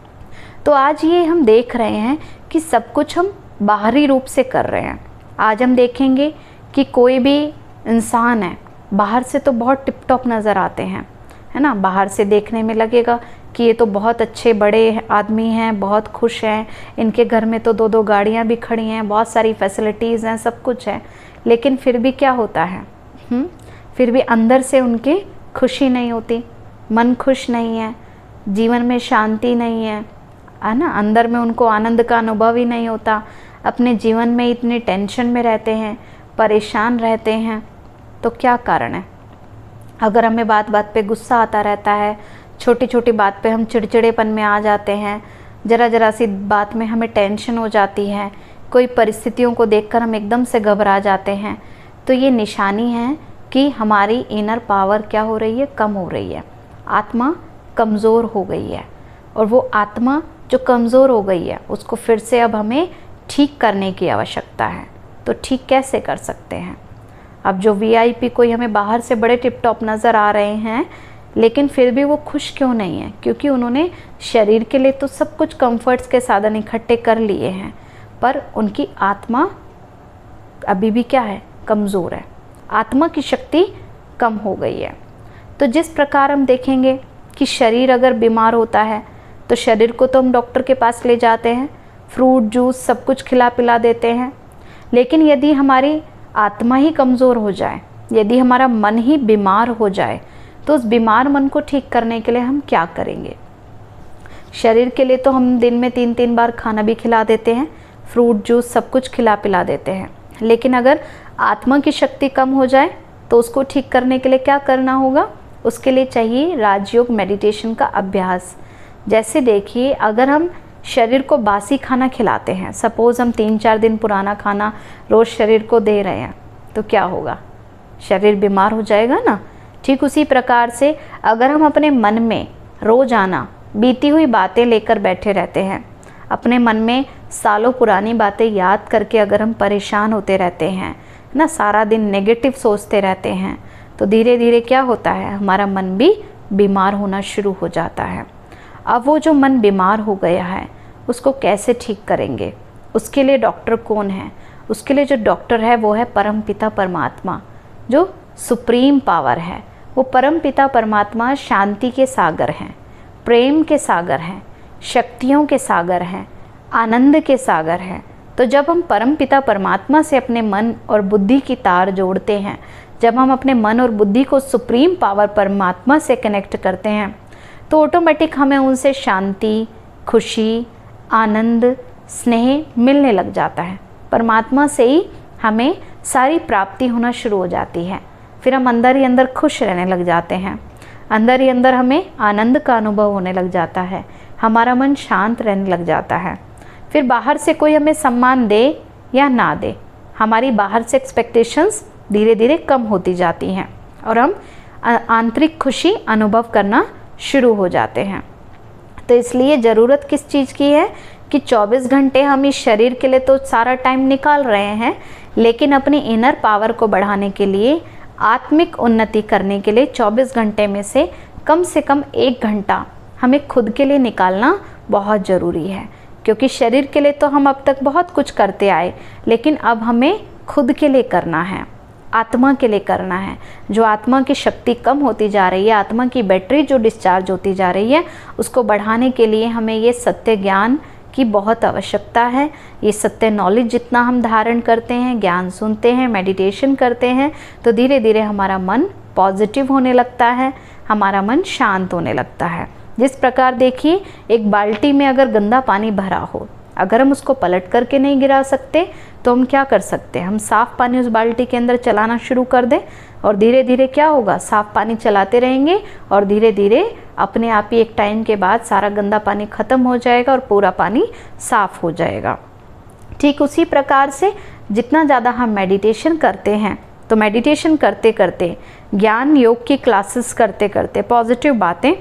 तो आज ये हम देख रहे हैं कि सब कुछ हम बाहरी रूप से कर रहे हैं। आज हम देखेंगे कि कोई भी इंसान है, बाहर से तो बहुत टिप टॉप नज़र आते हैं, है ना। बाहर से देखने में लगेगा कि ये तो बहुत अच्छे बड़े आदमी हैं, बहुत खुश हैं, इनके घर में तो 2-2 गाड़ियाँ भी खड़ी हैं, बहुत सारी फैसिलिटीज़ हैं, सब कुछ है। लेकिन फिर भी क्या होता है, फिर भी अंदर से उनकी खुशी नहीं होती, मन खुश नहीं है, जीवन में शांति नहीं है ना। अंदर में उनको आनंद का अनुभव ही नहीं होता, अपने जीवन में इतने टेंशन में रहते हैं, परेशान रहते हैं। तो क्या कारण है? अगर हमें बात बात पे गुस्सा आता रहता है, छोटी छोटी बात पे हम चिड़चिड़ेपन में आ जाते हैं, ज़रा सी बात में हमें टेंशन हो जाती है, कोई परिस्थितियों को देखकर हम एकदम से घबरा जाते हैं, तो ये निशानी है कि हमारी इनर पावर क्या हो रही है, कम हो रही है, आत्मा कमज़ोर हो गई है। और वो आत्मा जो कमज़ोर हो गई है उसको फिर से अब हमें ठीक करने की आवश्यकता है। तो ठीक कैसे कर सकते हैं? अब जो VIP कोई हमें बाहर से बड़े टिप टॉप नज़र आ रहे हैं, लेकिन फिर भी वो खुश क्यों नहीं है? क्योंकि उन्होंने शरीर के लिए तो सब कुछ कंफर्ट्स के साधन इकट्ठे कर लिए हैं, पर उनकी आत्मा अभी भी क्या है, कमज़ोर है, आत्मा की शक्ति कम हो गई है। तो जिस प्रकार हम देखेंगे कि शरीर अगर बीमार होता है तो शरीर को तो हम डॉक्टर के पास ले जाते हैं, फ्रूट जूस सब कुछ खिला पिला देते हैं। लेकिन यदि हमारी आत्मा ही कमज़ोर हो जाए, यदि हमारा मन ही बीमार हो जाए, तो उस बीमार मन को ठीक करने के लिए हम क्या करेंगे? शरीर के लिए तो हम दिन में 3-3 बार खाना भी खिला देते हैं, फ्रूट जूस सब कुछ खिला पिला देते हैं। लेकिन अगर आत्मा की शक्ति कम हो जाए तो उसको ठीक करने के लिए क्या करना होगा? उसके लिए चाहिए राजयोग मेडिटेशन का अभ्यास। जैसे देखिए, अगर हम शरीर को बासी खाना खिलाते हैं, सपोज़ हम 3-4 दिन पुराना खाना रोज़ शरीर को दे रहे हैं, तो क्या होगा? शरीर बीमार हो जाएगा ना। ठीक उसी प्रकार से अगर हम अपने मन में रोज़ाना बीती हुई बातें लेकर बैठे रहते हैं, अपने मन में सालों पुरानी बातें याद करके अगर हम परेशान होते रहते हैं ना, सारा दिन नेगेटिव सोचते रहते हैं, तो धीरे धीरे क्या होता है, हमारा मन भी बीमार होना शुरू हो जाता है। अब वो जो मन बीमार हो गया है उसको कैसे ठीक करेंगे? उसके लिए डॉक्टर कौन है? उसके लिए जो डॉक्टर है वो है परमपिता परमात्मा, जो सुप्रीम पावर है। वो परमपिता परमात्मा शांति के सागर हैं, प्रेम के सागर हैं, शक्तियों के सागर हैं, आनंद के सागर हैं। तो जब हम परमपिता परमात्मा से अपने मन और बुद्धि की तार जोड़ते हैं, जब हम अपने मन और बुद्धि को सुप्रीम पावर परमात्मा से कनेक्ट करते हैं, तो ऑटोमेटिक हमें उनसे शांति, खुशी, आनंद, स्नेह मिलने लग जाता है। परमात्मा से ही हमें सारी प्राप्ति होना शुरू हो जाती है। फिर हम अंदर ही अंदर खुश रहने लग जाते हैं, अंदर ही अंदर हमें आनंद का अनुभव होने लग जाता है, हमारा मन शांत रहने लग जाता है। फिर बाहर से कोई हमें सम्मान दे या ना दे, हमारी बाहर से एक्सपेक्टेशंस धीरे धीरे कम होती जाती हैं और हम आंतरिक खुशी अनुभव करना शुरू हो जाते हैं। तो इसलिए ज़रूरत किस चीज़ की है कि 24 घंटे हम इस शरीर के लिए तो सारा टाइम निकाल रहे हैं, लेकिन अपनी इनर पावर को बढ़ाने के लिए, आत्मिक उन्नति करने के लिए 24 घंटे में से कम 1 घंटा हमें खुद के लिए निकालना बहुत ज़रूरी है। क्योंकि शरीर के लिए तो हम अब तक बहुत कुछ करते आए, लेकिन अब हमें खुद के लिए करना है, आत्मा के लिए करना है। जो आत्मा की शक्ति कम होती जा रही है, आत्मा की बैटरी जो डिस्चार्ज होती जा रही है, उसको बढ़ाने के लिए हमें ये सत्य ज्ञान की बहुत आवश्यकता है। ये सत्य नॉलेज जितना हम धारण करते हैं, ज्ञान सुनते हैं, मेडिटेशन करते हैं, तो धीरे धीरे हमारा मन पॉजिटिव होने लगता है, हमारा मन शांत होने लगता है। जिस प्रकार देखिए, एक बाल्टी में अगर गंदा पानी भरा हो, अगर हम उसको पलट करके नहीं गिरा सकते तो हम क्या कर सकते हैं, हम साफ़ पानी उस बाल्टी के अंदर चलाना शुरू कर दें और धीरे धीरे क्या होगा, साफ़ पानी चलाते रहेंगे और धीरे धीरे अपने आप ही एक टाइम के बाद सारा गंदा पानी ख़त्म हो जाएगा और पूरा पानी साफ़ हो जाएगा। ठीक उसी प्रकार से जितना ज़्यादा हम मेडिटेशन करते हैं, तो मेडिटेशन करते करते, ज्ञान योग की क्लासेस करते करते, पॉजिटिव बातें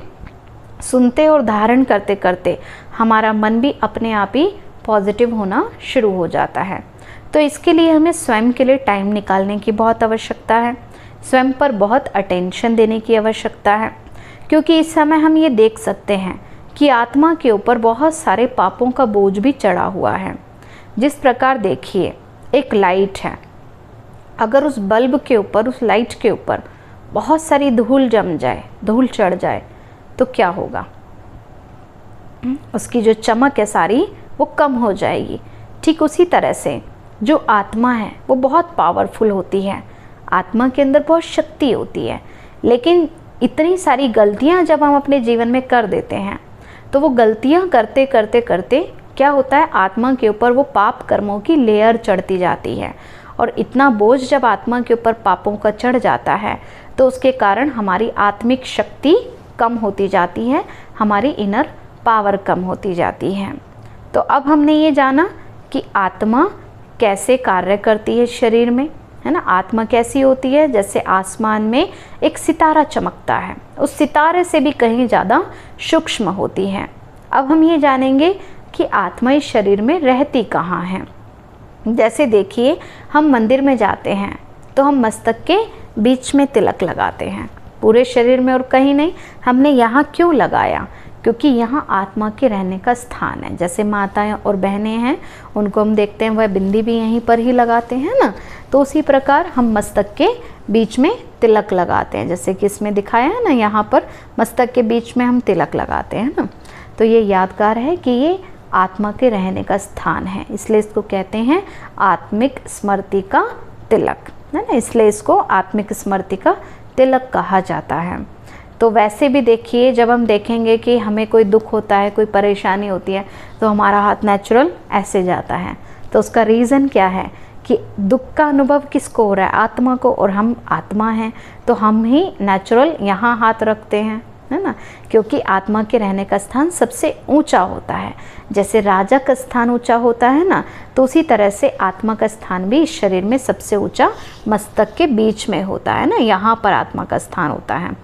सुनते और धारण करते करते हमारा मन भी अपने आप ही पॉजिटिव होना शुरू हो जाता है। तो इसके लिए हमें स्वयं के लिए टाइम निकालने की बहुत आवश्यकता है, स्वयं पर बहुत अटेंशन देने की आवश्यकता है। क्योंकि इस समय हम ये देख सकते हैं कि आत्मा के ऊपर बहुत सारे पापों का बोझ भी चढ़ा हुआ है। जिस प्रकार देखिए, एक लाइट है, अगर उस बल्ब के ऊपर, उस लाइट के ऊपर बहुत सारी धूल जम जाए, धूल चढ़ जाए, तो क्या होगा, उसकी जो चमक है सारी वो कम हो जाएगी। ठीक उसी तरह से जो आत्मा है वो बहुत पावरफुल होती है, आत्मा के अंदर बहुत शक्ति होती है, लेकिन इतनी सारी गलतियां जब हम अपने जीवन में कर देते हैं, तो वो गलतियां करते करते करते क्या होता है, आत्मा के ऊपर वो पाप कर्मों की लेयर चढ़ती जाती है। और इतना बोझ जब आत्मा के ऊपर पापों का चढ़ जाता है, तो उसके कारण हमारी आत्मिक शक्ति कम होती जाती है, हमारी इनर पावर कम होती जाती है। तो अब हमने ये जाना कि आत्मा कैसे कार्य करती है शरीर में, है ना। आत्मा कैसी होती है, जैसे आसमान में एक सितारा चमकता है, उस सितारे से भी कहीं ज़्यादा सूक्ष्म होती है। अब हम ये जानेंगे कि आत्मा इस शरीर में रहती कहाँ है। जैसे देखिए, हम मंदिर में जाते हैं तो हम मस्तक के बीच में तिलक लगाते हैं, पूरे शरीर में और कहीं नहीं। हमने यहाँ क्यों लगाया, क्योंकि यहाँ आत्मा के रहने का स्थान है। जैसे माताएं और बहनें हैं, उनको हम देखते हैं वह बिंदी भी यहीं पर ही लगाते हैं ना, तो उसी प्रकार हम मस्तक के बीच में तिलक लगाते हैं, जैसे कि इसमें दिखाया है ना, यहाँ पर मस्तक के बीच में हम तिलक लगाते हैं ना। तो ये यादगार है कि ये आत्मा के रहने का स्थान है, इसलिए इसको कहते हैं आत्मिक स्मृति का तिलक, है ना। इसलिए इसको आत्मिक स्मृति का तिलक कहा जाता है। तो वैसे भी देखिए, जब हम देखेंगे कि हमें कोई दुख होता है, कोई परेशानी होती है, तो हमारा हाथ नेचुरल ऐसे जाता है। तो उसका रीज़न क्या है कि दुख का अनुभव किसको हो रहा है, आत्मा को, और हम आत्मा हैं, तो हम ही नेचुरल यहाँ हाथ रखते हैं, है ना। क्योंकि आत्मा के रहने का स्थान सबसे ऊंचा होता है। जैसे राजा का स्थान ऊंचा होता है ना, तो उसी तरह से आत्मा का स्थान भी इस शरीर में सबसे ऊंचा मस्तक के बीच में होता है ना, यहाँ पर आत्मा का स्थान होता है।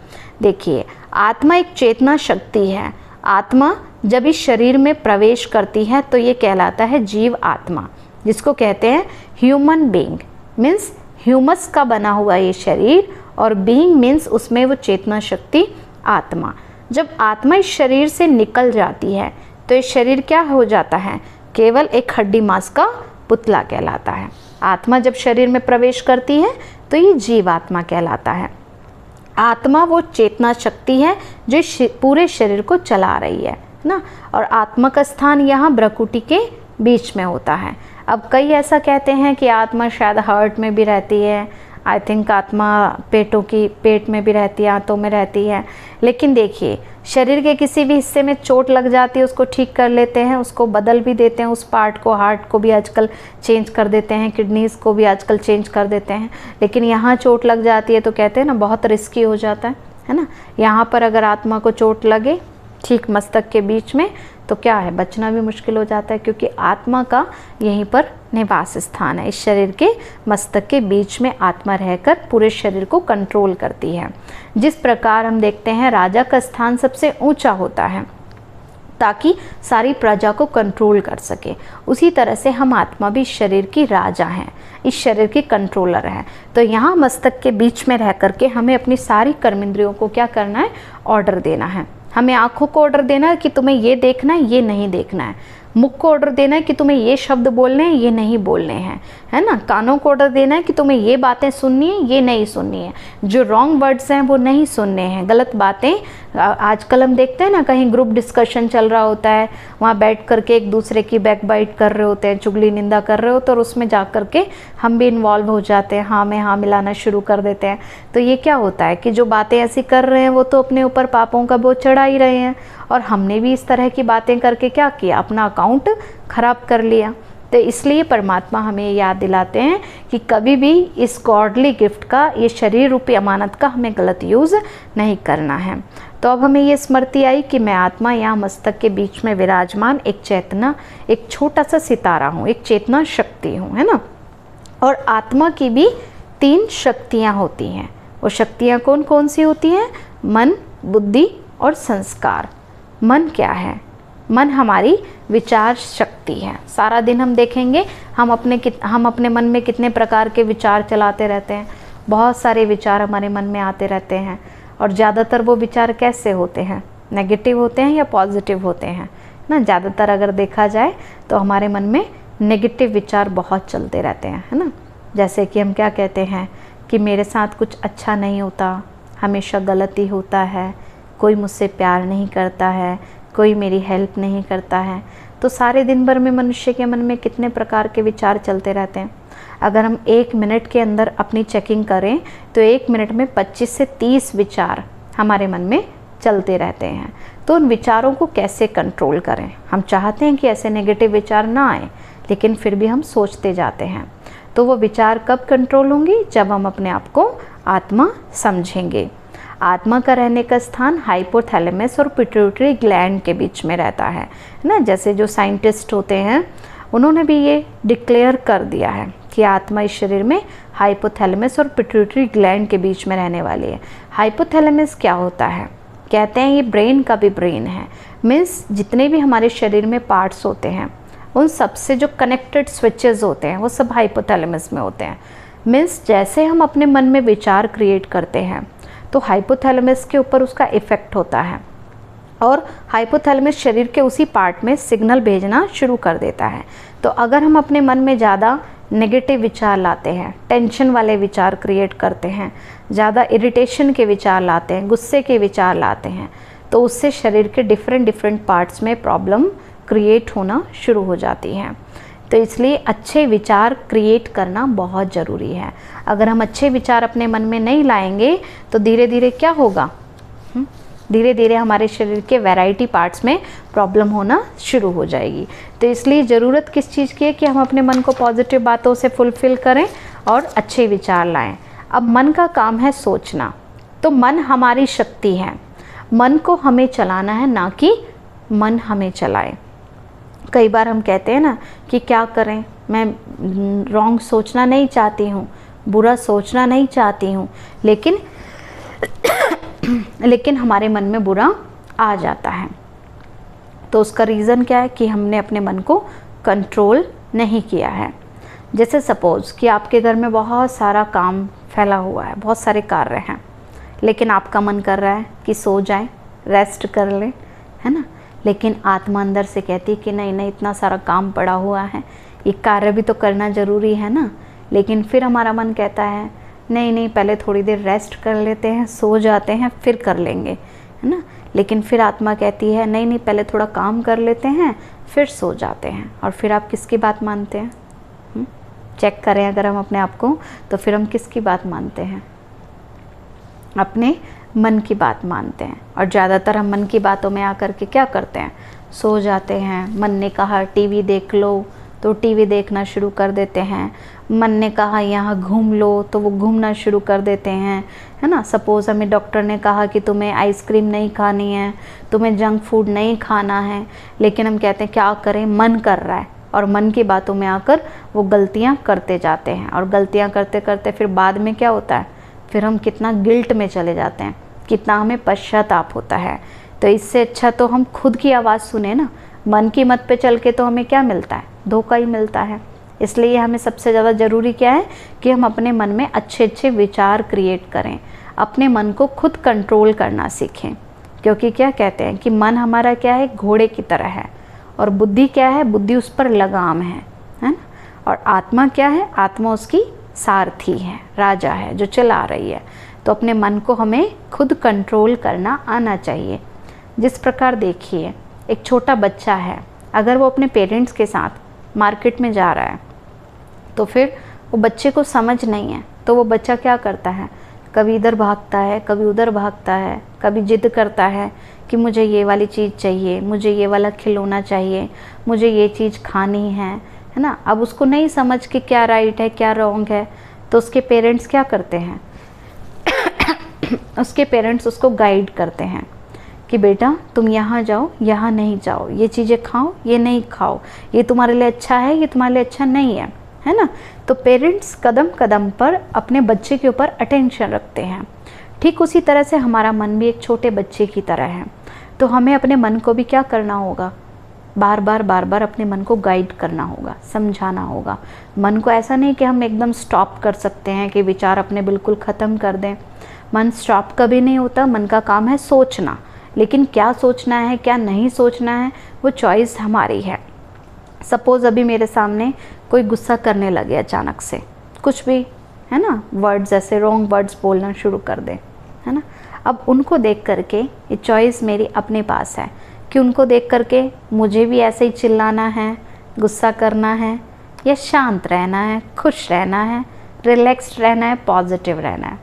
देखिए, आत्मा एक चेतना शक्ति है। आत्मा जब इस शरीर में प्रवेश करती है तो ये कहलाता है जीव आत्मा, जिसको कहते हैं ह्यूमन बीइंग। मीन्स ह्यूमस का बना हुआ ये शरीर, और बीइंग मीन्स उसमें वो चेतना शक्ति आत्मा। जब आत्मा इस शरीर से निकल जाती है तो ये शरीर क्या हो जाता है, केवल एक हड्डी मांस का पुतला कहलाता है। आत्मा जब शरीर में प्रवेश करती है तो ये जीव आत्मा कहलाता है। आत्मा वो चेतना शक्ति है जो पूरे शरीर को चला रही है ना, और आत्मा का स्थान यहाँ भ्रकुटी के बीच में होता है। अब कई ऐसा कहते हैं कि आत्मा शायद हार्ट में भी रहती है, आई थिंक आत्मा पेट में भी रहती है, आंतों में रहती है। लेकिन देखिए, शरीर के किसी भी हिस्से में चोट लग जाती है उसको ठीक कर लेते हैं, उसको बदल भी देते हैं, उस पार्ट को, हार्ट को भी आजकल चेंज कर देते हैं, किडनीज़ को भी आजकल चेंज कर देते हैं। लेकिन यहाँ चोट लग जाती है तो कहते हैं ना बहुत रिस्की हो जाता है ना। यहाँ पर अगर आत्मा को चोट लगे ठीक मस्तक के बीच में तो क्या है, बचना भी मुश्किल हो जाता है, क्योंकि आत्मा का यहीं पर निवास स्थान है। इस शरीर के मस्तक के बीच में आत्मा रहकर पूरे शरीर को कंट्रोल करती है। जिस प्रकार हम देखते हैं राजा का स्थान सबसे ऊंचा होता है ताकि सारी प्रजा को कंट्रोल कर सके, उसी तरह से हम आत्मा भी शरीर की राजा हैं, इस शरीर की कंट्रोलर हैं। तो यहाँ मस्तक के बीच में रह करके हमें अपनी सारी कर्मेंद्रियों को क्या करना है, ऑर्डर देना है। हमें आँखों को ऑर्डर देना है कि तुम्हें ये देखना है, ये नहीं देखना है। मुख को ऑर्डर देना है कि तुम्हें ये शब्द बोलने हैं, ये नहीं बोलने हैं, है ना। कानों को ऑर्डर देना है कि तुम्हें ये बातें सुननी है, ये नहीं सुननी है। जो रॉन्ग वर्ड्स हैं वो नहीं सुनने हैं, गलत बातें। आजकल हम देखते हैं ना कहीं ग्रुप डिस्कशन चल रहा होता है, वहाँ बैठ करके एक दूसरे की बैक बाइट कर रहे होते हैं, चुगली निंदा कर रहे होते हैं, और उसमें जा कर के हम भी इन्वॉल्व हो जाते हैं, हाँ में हाँ मिलाना शुरू कर देते हैं। तो ये क्या होता है कि जो बातें ऐसी कर रहे हैं वो तो अपने ऊपर पापों का बोझ चढ़ा ही रहे हैं, और हमने भी इस तरह की बातें करके क्या किया, अपना अकाउंट खराब कर लिया। तो इसलिए परमात्मा हमें याद दिलाते हैं कि कभी भी इस गॉडली गिफ्ट का, ये शरीर रूपी अमानत का हमें गलत यूज़ नहीं करना है। तो अब हमें ये स्मृति आई कि मैं आत्मा यहाँ मस्तक के बीच में विराजमान एक चेतना, एक छोटा सा सितारा हूँ, एक चेतना शक्ति हूँ, है ना। और आत्मा की भी 3 शक्तियाँ होती हैं। वो शक्तियाँ कौन कौन सी होती हैं? मन, बुद्धि और संस्कार। मन क्या है? मन हमारी विचार शक्ति है। सारा दिन हम देखेंगे हम अपने मन में कितने प्रकार के विचार चलाते रहते हैं। बहुत सारे विचार हमारे मन में आते रहते हैं, और ज़्यादातर वो विचार कैसे होते हैं, नेगेटिव होते हैं या पॉजिटिव होते हैं ना। ज़्यादातर अगर देखा जाए तो हमारे मन में नेगेटिव विचार बहुत चलते रहते हैं, है ना। जैसे कि हम क्या कहते हैं कि मेरे साथ कुछ अच्छा नहीं होता, हमेशा गलती होता है, कोई मुझसे प्यार नहीं करता है, कोई मेरी हेल्प नहीं करता है। तो सारे दिन भर में मनुष्य के मन में कितने प्रकार के विचार चलते रहते हैं। अगर हम 1 मिनट के अंदर अपनी चेकिंग करें तो 1 मिनट में 25 से 30 विचार हमारे मन में चलते रहते हैं। तो उन विचारों को कैसे कंट्रोल करें? हम चाहते हैं कि ऐसे नेगेटिव विचार ना आए, लेकिन फिर भी हम सोचते जाते हैं। तो वो विचार कब कंट्रोल होंगे? जब हम अपने आप को आत्मा समझेंगे। आत्मा का रहने का स्थान हाइपोथैलेमस और पिट्यूटरी ग्लैंड के बीच में रहता है ना। जैसे जो साइंटिस्ट होते हैं उन्होंने भी ये डिक्लेयर कर दिया है कि आत्मा इस शरीर में हाइपोथैलेमस और पिट्यूटरी ग्लैंड के बीच में रहने वाली है। हाइपोथैलेमस क्या होता है? कहते हैं ये ब्रेन का भी ब्रेन है। मीन्स जितने भी हमारे शरीर में पार्ट्स होते हैं उन सबसे जो कनेक्टेड स्विचेस होते हैं वो सब हाइपोथैलेमस में होते हैं। मीन्स जैसे हम अपने मन में विचार क्रिएट करते हैं तो हाइपोथैलेमस के ऊपर उसका इफ़ेक्ट होता है, और हाइपोथैलेमस शरीर के उसी पार्ट में सिग्नल भेजना शुरू कर देता है। तो अगर हम अपने मन में ज़्यादा नेगेटिव विचार लाते हैं, टेंशन वाले विचार क्रिएट करते हैं, ज़्यादा इरिटेशन के विचार लाते हैं, गुस्से के विचार लाते हैं, तो उससे शरीर के डिफरेंट पार्ट्स में प्रॉब्लम क्रिएट होना शुरू हो जाती हैं। तो इसलिए अच्छे विचार क्रिएट करना बहुत ज़रूरी है। अगर हम अच्छे विचार अपने मन में नहीं लाएंगे तो धीरे धीरे क्या होगा, धीरे धीरे हमारे शरीर के वैरायटी पार्ट्स में प्रॉब्लम होना शुरू हो जाएगी। तो इसलिए ज़रूरत किस चीज़ की है कि हम अपने मन को पॉजिटिव बातों से फुलफ़िल करें और अच्छे विचार लाएं। अब मन का काम है सोचना, तो मन हमारी शक्ति है। मन को हमें चलाना है, ना कि मन हमें चलाए। कई बार हम कहते हैं ना कि क्या करें, मैं रॉन्ग सोचना नहीं चाहती हूँ, बुरा सोचना नहीं चाहती हूँ, लेकिन हमारे मन में बुरा आ जाता है। तो उसका रीज़न क्या है कि हमने अपने मन को कंट्रोल नहीं किया है। जैसे सपोज़ कि आपके घर में बहुत सारा काम फैला हुआ है, बहुत सारे कार्य हैं, लेकिन आपका मन कर रहा है कि सो जाएं, रेस्ट कर लें, है ना। लेकिन आत्मा अंदर से कहती है कि नहीं नहीं, इतना सारा काम पड़ा हुआ है, ये कार्य भी तो करना ज़रूरी है ना। लेकिन फिर हमारा मन कहता है नहीं नहीं, पहले थोड़ी देर रेस्ट कर लेते हैं, सो जाते हैं, फिर कर लेंगे, है ना। लेकिन फिर आत्मा कहती है नहीं नहीं, पहले थोड़ा काम कर लेते हैं, फिर सो जाते हैं। और फिर आप किसकी बात मानते हैं? चेक करें अगर हम अपने आप को, तो फिर हम किसकी बात मानते हैं? अपने मन की बात मानते हैं। और ज़्यादातर हम मन की बातों में आकर के क्या करते हैं, सो जाते हैं। मन ने कहा टीवी देख लो तो टीवी देखना शुरू कर देते हैं। मन ने कहा यहाँ घूम लो तो वो घूमना शुरू कर देते हैं, है ना। सपोज़ हमें डॉक्टर ने कहा कि तुम्हें आइसक्रीम नहीं खानी है, तुम्हें जंक फूड नहीं खाना है, लेकिन हम कहते हैं क्या करें, मन कर रहा है, और मन की बातों में आकर वो गलतियाँ करते जाते हैं। और गलतियाँ करते करते फिर बाद में क्या होता है, फिर हम कितना गिल्ट में चले जाते हैं, कितना हमें पश्चाताप होता है। तो इससे अच्छा तो हम खुद की आवाज़ सुने ना। मन की मत पे चल के तो हमें क्या मिलता है, धोखा ही मिलता है। इसलिए हमें सबसे ज़्यादा ज़रूरी क्या है कि हम अपने मन में अच्छे अच्छे विचार क्रिएट करें, अपने मन को खुद कंट्रोल करना सीखें। क्योंकि क्या कहते हैं कि मन हमारा क्या है, घोड़े की तरह है, और बुद्धि क्या है, बुद्धि उस पर लगाम है ना। और आत्मा क्या है, आत्मा उसकी सारथी है, राजा है जो चला रही है। तो अपने मन को हमें खुद कंट्रोल करना आना चाहिए। जिस प्रकार देखिए, एक छोटा बच्चा है, अगर वो अपने पेरेंट्स के साथ मार्केट में जा रहा है तो फिर वो बच्चे को समझ नहीं है, तो वो बच्चा क्या करता है, कभी इधर भागता है, कभी उधर भागता है, कभी जिद करता है कि मुझे ये वाली चीज़ चाहिए, मुझे ये वाला खिलौना चाहिए, मुझे ये चीज़ खानी है ना। अब उसको नहीं समझ कि क्या राइट है क्या रॉन्ग है, तो उसके पेरेंट्स क्या करते हैं उसके पेरेंट्स उसको गाइड करते हैं कि बेटा तुम यहाँ जाओ, यहाँ नहीं जाओ, ये चीज़ें खाओ, ये नहीं खाओ, ये तुम्हारे लिए अच्छा है, ये तुम्हारे लिए अच्छा नहीं है ना। तो पेरेंट्स कदम कदम पर अपने बच्चे के ऊपर अटेंशन रखते हैं। ठीक उसी तरह से हमारा मन भी एक छोटे बच्चे की तरह है। तो हमें अपने मन को भी क्या करना होगा, बार बार अपने मन को गाइड करना होगा, समझाना होगा। मन को ऐसा नहीं कि हम एकदम स्टॉप कर सकते हैं कि विचार अपने बिल्कुल ख़त्म कर दें। मन स्टॉप कभी नहीं होता। मन का काम है सोचना, लेकिन क्या सोचना है क्या नहीं सोचना है वो चॉइस हमारी है। सपोज़ अभी मेरे सामने कोई गुस्सा करने लगे अचानक से, कुछ भी, है ना, वर्ड्स ऐसे रॉन्ग वर्ड्स बोलना शुरू कर दे, है ना। अब उनको देख करके ये चॉइस मेरी अपने पास है कि उनको देख करके मुझे भी ऐसे ही चिल्लाना है, गुस्सा करना है, या शांत रहना है, खुश रहना है, रिलैक्स्ड रहना है, पॉजिटिव रहना है।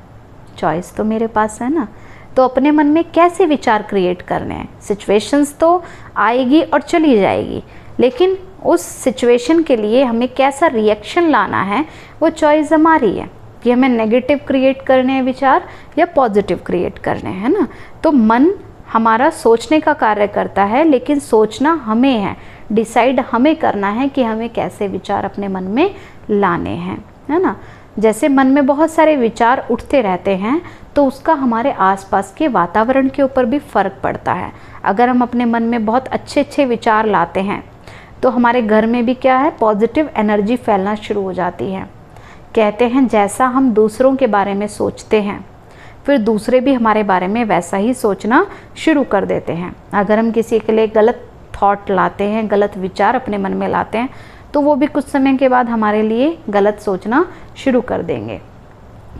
चॉइस तो मेरे पास है ना। तो अपने मन में कैसे विचार क्रिएट करने हैं। सिचुएशंस तो आएगी और चली जाएगी, लेकिन उस सिचुएशन के लिए हमें कैसा रिएक्शन लाना है वो चॉइस हमारी है कि हमें नेगेटिव क्रिएट करने हैं विचार या पॉजिटिव क्रिएट करने हैं, है ना। तो मन हमारा सोचने का कार्य करता है, लेकिन सोचना हमें है, डिसाइड हमें करना है कि हमें कैसे विचार अपने मन में लाने हैं, है ना। जैसे मन में बहुत सारे विचार उठते रहते हैं तो उसका हमारे आसपास के वातावरण के ऊपर भी फ़र्क पड़ता है। अगर हम अपने मन में बहुत अच्छे अच्छे विचार लाते हैं तो हमारे घर में भी क्या है, पॉजिटिव एनर्जी फैलना शुरू हो जाती है। कहते हैं जैसा हम दूसरों के बारे में सोचते हैं फिर दूसरे भी हमारे बारे में वैसा ही सोचना शुरू कर देते हैं। अगर हम किसी के लिए गलत थॉट लाते हैं, गलत विचार अपने मन में लाते हैं, तो वो भी कुछ समय के बाद हमारे लिए गलत सोचना शुरू कर देंगे।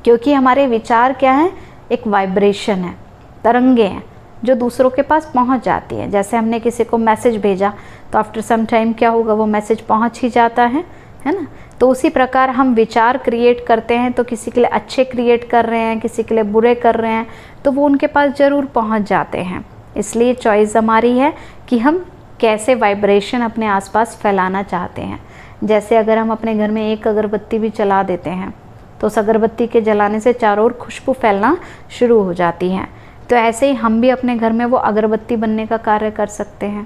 क्योंकि हमारे विचार क्या है, एक वाइब्रेशन है, तरंगे हैं जो दूसरों के पास पहुंच जाती है। जैसे हमने किसी को मैसेज भेजा तो आफ्टर सम टाइम क्या होगा, वो मैसेज पहुंच ही जाता है ना। तो उसी प्रकार हम विचार क्रिएट करते हैं, तो किसी के लिए अच्छे क्रिएट कर रहे हैं, किसी के लिए बुरे कर रहे हैं, तो वो उनके पास ज़रूर पहुंच जाते हैं। इसलिए चॉइस हमारी है कि हम कैसे वाइब्रेशन अपने आसपास फैलाना चाहते हैं। जैसे अगर हम अपने घर में एक अगरबत्ती भी जला देते हैं तो उस अगरबत्ती के जलाने से चारों ओर खुशबू फैलना शुरू हो जाती है। तो ऐसे ही हम भी अपने घर में वो अगरबत्ती बनने का कार्य कर सकते हैं।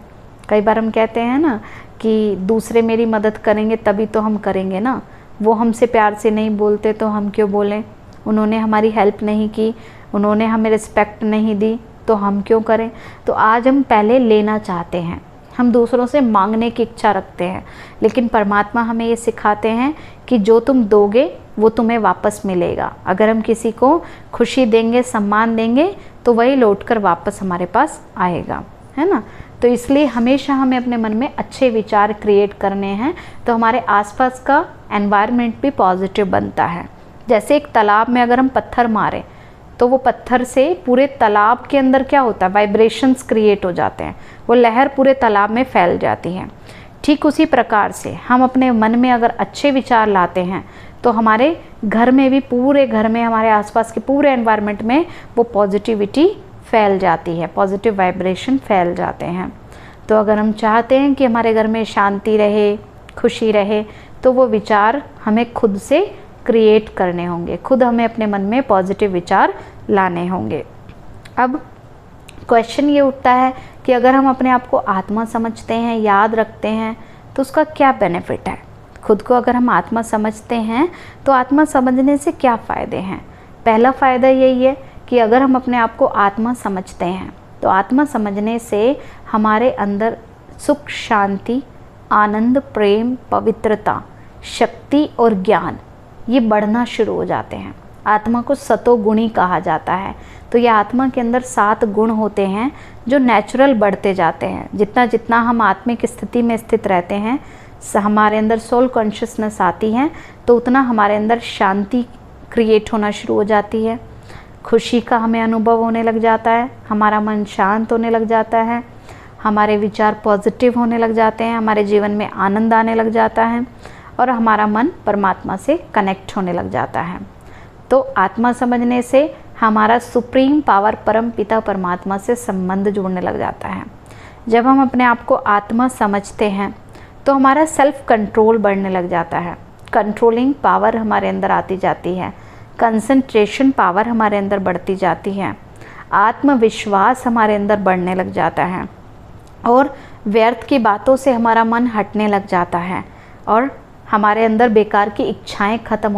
कई बार हम कहते हैं ना कि दूसरे मेरी मदद करेंगे तभी तो हम करेंगे ना, वो हमसे प्यार से नहीं बोलते तो हम क्यों बोलें, उन्होंने हमारी हेल्प नहीं की, उन्होंने हमें रिस्पेक्ट नहीं दी तो हम क्यों करें। तो आज हम पहले लेना चाहते हैं, हम दूसरों से मांगने की इच्छा रखते हैं, लेकिन परमात्मा हमें ये सिखाते हैं कि जो तुम दोगे वो तुम्हें वापस मिलेगा। अगर हम किसी को खुशी देंगे, सम्मान देंगे, तो वही लौटकर वापस हमारे पास आएगा, है ना। तो इसलिए हमेशा हमें अपने मन में अच्छे विचार क्रिएट करने हैं, तो हमारे आसपास का एनवायरनमेंट भी पॉजिटिव बनता है। जैसे एक तालाब में अगर हम पत्थर मारें तो वो पत्थर से पूरे तालाब के अंदर क्या होता है, वाइब्रेशंस क्रिएट हो जाते हैं, वो लहर पूरे तालाब में फैल जाती है। ठीक उसी प्रकार से हम अपने मन में अगर अच्छे विचार लाते हैं तो हमारे घर में भी, पूरे घर में, हमारे आसपास के पूरे एनवायरनमेंट में वो पॉजिटिविटी फैल जाती है, पॉजिटिव वाइब्रेशन फैल जाते हैं। तो अगर हम चाहते हैं कि हमारे घर में शांति रहे, खुशी रहे, तो वो विचार हमें खुद से क्रिएट करने होंगे, खुद हमें अपने मन में पॉजिटिव विचार लाने होंगे। अब क्वेश्चन ये उठता है कि अगर हम अपने आप को आत्मा समझते हैं, याद रखते हैं, तो उसका क्या बेनिफिट है? खुद को अगर हम आत्मा समझते हैं तो आत्मा समझने से क्या फ़ायदे हैं? पहला फ़ायदा यही है कि अगर हम अपने आप को आत्मा समझते हैं तो आत्मा समझने से हमारे अंदर सुख, शांति, आनंद, प्रेम, पवित्रता, शक्ति और ज्ञान ये बढ़ना शुरू हो जाते हैं। आत्मा को सतोगुणी कहा जाता है। तो ये आत्मा के अंदर 7 गुण होते हैं जो नेचुरल बढ़ते जाते हैं। जितना जितना हम आत्मिक स्थिति में स्थित रहते हैं, हमारे अंदर सोल कॉन्शियसनेस आती है, तो उतना हमारे अंदर शांति क्रिएट होना शुरू हो जाती है, खुशी का हमें अनुभव होने लग जाता है, हमारा मन शांत होने लग जाता है, हमारे विचार पॉजिटिव होने लग जाते हैं, हमारे जीवन में आनंद आने लग जाता है और हमारा मन परमात्मा से कनेक्ट होने लग जाता है। तो आत्मा समझने से हमारा सुप्रीम पावर परम पिता परमात्मा से संबंध जुड़ने लग जाता है। जब हम अपने आप को आत्मा समझते हैं तो हमारा सेल्फ कंट्रोल बढ़ने लग जाता है, कंट्रोलिंग पावर हमारे अंदर आती जाती है, कंसंट्रेशन पावर हमारे अंदर बढ़ती जाती है, आत्मविश्वास हमारे अंदर बढ़ने लग जाता है और व्यर्थ की बातों से हमारा मन हटने लग जाता है और हमारे अंदर बेकार की इच्छाएं ख़त्म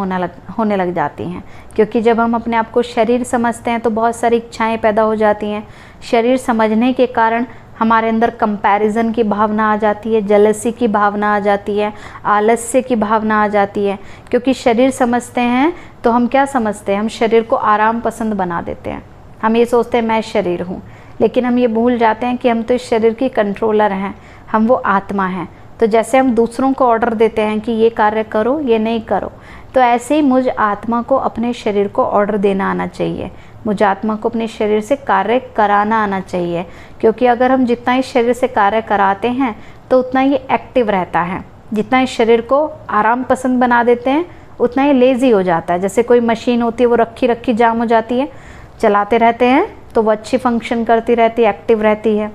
होने लग जाती हैं। क्योंकि जब हम अपने आप को शरीर समझते हैं तो बहुत सारी इच्छाएं पैदा हो जाती हैं। शरीर समझने के कारण हमारे अंदर कंपैरिजन की भावना आ जाती है, जेलसी की भावना आ जाती है, आलस्य की भावना आ जाती है। क्योंकि शरीर समझते हैं तो हम क्या समझते हैं? हम शरीर को आराम पसंद बना देते हैं। हम ये सोचते हैं मैं शरीर हूँ, लेकिन हम ये भूल जाते हैं कि हम तो इस शरीर की कंट्रोलर हैं, हम वो आत्मा हैं। तो जैसे हम दूसरों को ऑर्डर देते हैं कि ये कार्य करो, ये नहीं करो, तो ऐसे ही मुझ आत्मा को अपने शरीर को ऑर्डर देना आना चाहिए, मुझ आत्मा को अपने शरीर से कार्य कराना आना चाहिए। क्योंकि अगर हम जितना इस शरीर से कार्य कराते हैं तो उतना ये एक्टिव रहता है। जितना इस शरीर को आराम पसंद बना देते हैं उतना ही लेज़ी हो जाता है। जैसे कोई मशीन होती है, वो रखी रखी जाम हो जाती है, चलाते रहते हैं तो वो अच्छी फंक्शन करती रहती है, एक्टिव रहती है।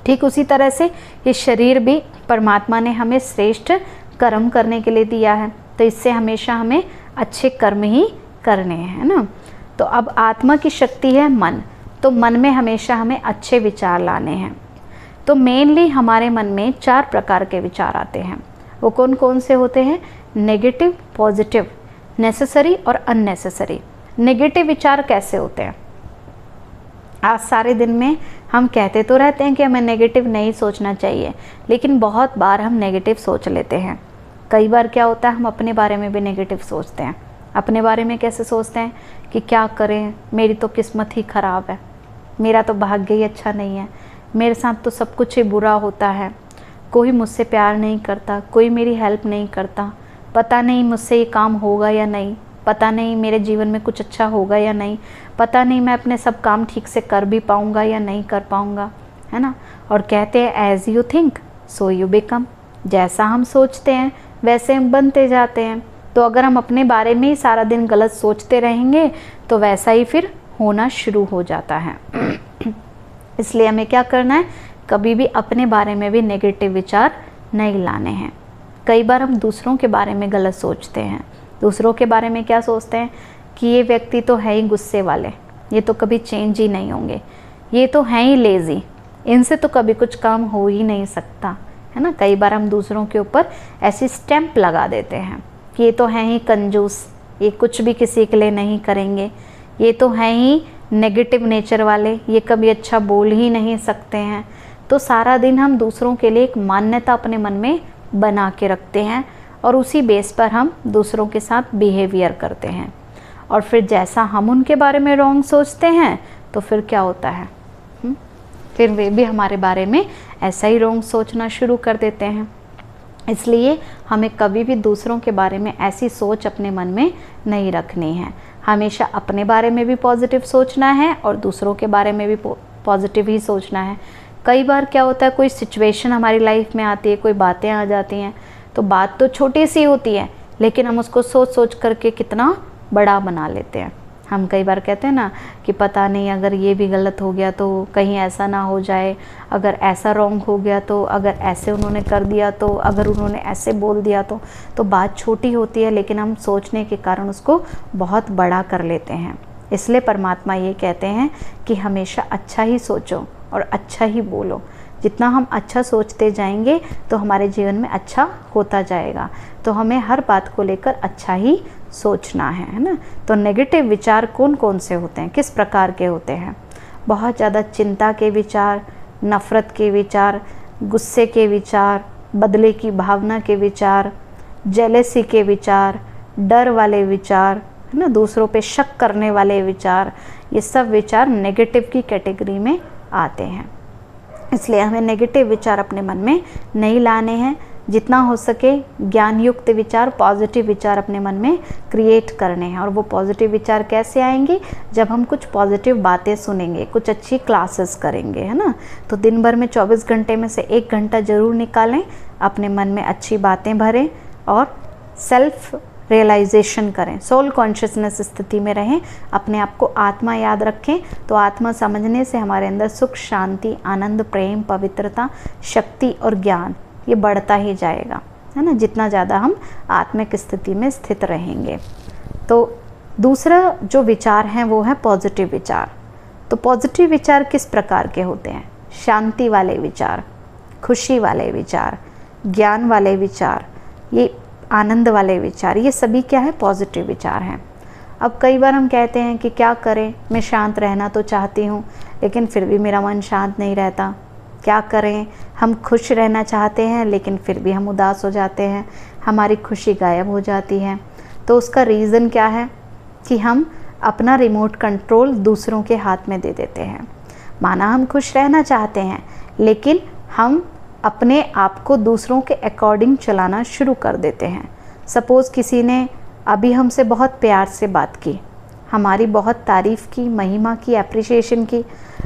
ठीक उसी तरह से ये शरीर भी परमात्मा ने हमें श्रेष्ठ कर्म करने के लिए दिया है, तो इससे हमेशा हमें अच्छे कर्म ही करने हैं, है ना। तो अब आत्मा की शक्ति है मन, तो मन में हमेशा हमें अच्छे विचार लाने हैं। तो मेनली हमारे मन में 4 प्रकार के विचार आते हैं। वो कौन कौन से होते हैं? नेगेटिव, पॉजिटिव, नेसेसरी और अननेसेसरी। नेगेटिव विचार कैसे होते हैं? आज सारे दिन में हम कहते तो रहते हैं कि हमें नेगेटिव नहीं सोचना चाहिए, लेकिन बहुत बार हम नेगेटिव सोच लेते हैं। कई बार क्या होता है, हम अपने बारे में भी नेगेटिव सोचते हैं। अपने बारे में कैसे सोचते हैं कि क्या करें, मेरी तो किस्मत ही ख़राब है, मेरा तो भाग्य ही अच्छा नहीं है, मेरे साथ तो सब कुछ ही बुरा होता है, कोई मुझसे प्यार नहीं करता, कोई मेरी हेल्प नहीं करता, पता नहीं मुझसे ये काम होगा या नहीं, पता नहीं मेरे जीवन में कुछ अच्छा होगा या नहीं, पता नहीं मैं अपने सब काम ठीक से कर भी पाऊँगा या नहीं कर पाऊँगा, है ना। और कहते हैं as you think so you become, जैसा हम सोचते हैं वैसे हम बनते जाते हैं। तो अगर हम अपने बारे में ही सारा दिन गलत सोचते रहेंगे तो वैसा ही फिर होना शुरू हो जाता है। इसलिए हमें क्या करना है, कभी भी अपने बारे में भी नेगेटिव विचार नहीं लाने हैं। कई बार हम दूसरों के बारे में गलत सोचते हैं। दूसरों के बारे में क्या सोचते हैं कि ये व्यक्ति तो है ही गुस्से वाले, ये तो कभी चेंज ही नहीं होंगे, ये तो हैं ही लेज़ी, इनसे तो कभी कुछ काम हो ही नहीं सकता, है ना। कई बार हम दूसरों के ऊपर ऐसी स्टैंप लगा देते हैं कि ये तो हैं ही कंजूस, ये कुछ भी किसी के लिए नहीं करेंगे, ये तो हैं ही नेगेटिव नेचर वाले, ये कभी अच्छा बोल ही नहीं सकते हैं। तो सारा दिन हम दूसरों के लिए एक मान्यता अपने मन में बना के रखते हैं और उसी बेस पर हम दूसरों के साथ बिहेवियर करते हैं। और फिर जैसा हम उनके बारे में रॉन्ग सोचते हैं तो फिर क्या होता है, फिर वे भी हमारे बारे में ऐसा ही रॉन्ग सोचना शुरू कर देते हैं। इसलिए हमें कभी भी दूसरों के बारे में ऐसी सोच अपने मन में नहीं रखनी है। हमेशा अपने बारे में भी पॉजिटिव सोचना है और दूसरों के बारे में भी पॉजिटिव ही सोचना है। कई बार क्या होता है, कोई सिचुएशन हमारी लाइफ में आती है, कोई बातें आ जाती हैं, तो बात तो छोटी सी होती है लेकिन हम उसको सोच सोच करके कितना बड़ा बना लेते हैं। हम कई बार कहते हैं ना कि पता नहीं अगर ये भी गलत हो गया तो कहीं ऐसा ना हो जाए, अगर ऐसा रॉन्ग हो गया तो, अगर ऐसे उन्होंने कर दिया तो, अगर उन्होंने ऐसे बोल दिया तो बात छोटी होती है लेकिन हम सोचने के कारण उसको बहुत बड़ा कर लेते हैं। इसलिए परमात्मा ये कहते हैं कि हमेशा अच्छा ही सोचो और अच्छा ही बोलो। जितना हम अच्छा सोचते जाएंगे तो हमारे जीवन में अच्छा होता जाएगा। तो हमें हर बात को लेकर अच्छा ही सोचना है ना। तो नेगेटिव विचार कौन कौन से होते हैं, किस प्रकार के होते हैं? बहुत ज़्यादा चिंता के विचार, नफ़रत के विचार, गुस्से के विचार, बदले की भावना के विचार, जेलेसी के विचार, डर वाले विचार, है ना, दूसरों पे शक करने वाले विचार, ये सब विचार नेगेटिव की कैटेगरी में आते हैं। इसलिए हमें नेगेटिव विचार अपने मन में नहीं लाने हैं। जितना हो सके ज्ञान युक्त विचार, पॉजिटिव विचार अपने मन में क्रिएट करने हैं। और वो पॉजिटिव विचार कैसे आएंगे? जब हम कुछ पॉजिटिव बातें सुनेंगे, कुछ अच्छी क्लासेस करेंगे, है ना। तो दिन भर में 24 घंटे में से 1 घंटा ज़रूर निकालें, अपने मन में अच्छी बातें भरें और सेल्फ रियलाइजेशन करें, सोल कॉन्शियसनेस स्थिति में रहें, अपने आप को आत्मा याद रखें। तो आत्मा समझने से हमारे अंदर सुख, शांति, आनंद, प्रेम, पवित्रता, शक्ति और ज्ञान ये बढ़ता ही जाएगा, है ना, जितना ज़्यादा हम आत्मिक स्थिति में स्थित रहेंगे। तो दूसरा जो विचार हैं वो है पॉजिटिव विचार। तो पॉजिटिव विचार किस प्रकार के होते हैं? शांति वाले विचार, खुशी वाले विचार, ज्ञान वाले विचार, ये आनंद वाले विचार, ये सभी क्या है? पॉजिटिव विचार हैं। अब कई बार हम कहते हैं कि क्या करें, मैं शांत रहना तो चाहती हूँ लेकिन फिर भी मेरा मन शांत नहीं रहता। क्या करें, हम खुश रहना चाहते हैं लेकिन फिर भी हम उदास हो जाते हैं, हमारी खुशी गायब हो जाती है। तो उसका रीज़न क्या है? कि हम अपना रिमोट कंट्रोल दूसरों के हाथ में दे देते हैं। माना हम खुश रहना चाहते हैं लेकिन हम अपने आप को दूसरों के अकॉर्डिंग चलाना शुरू कर देते हैं। सपोज़ किसी ने अभी हमसे बहुत प्यार से बात की, हमारी बहुत तारीफ़ की, महिमा की, एप्रिसिएशन की,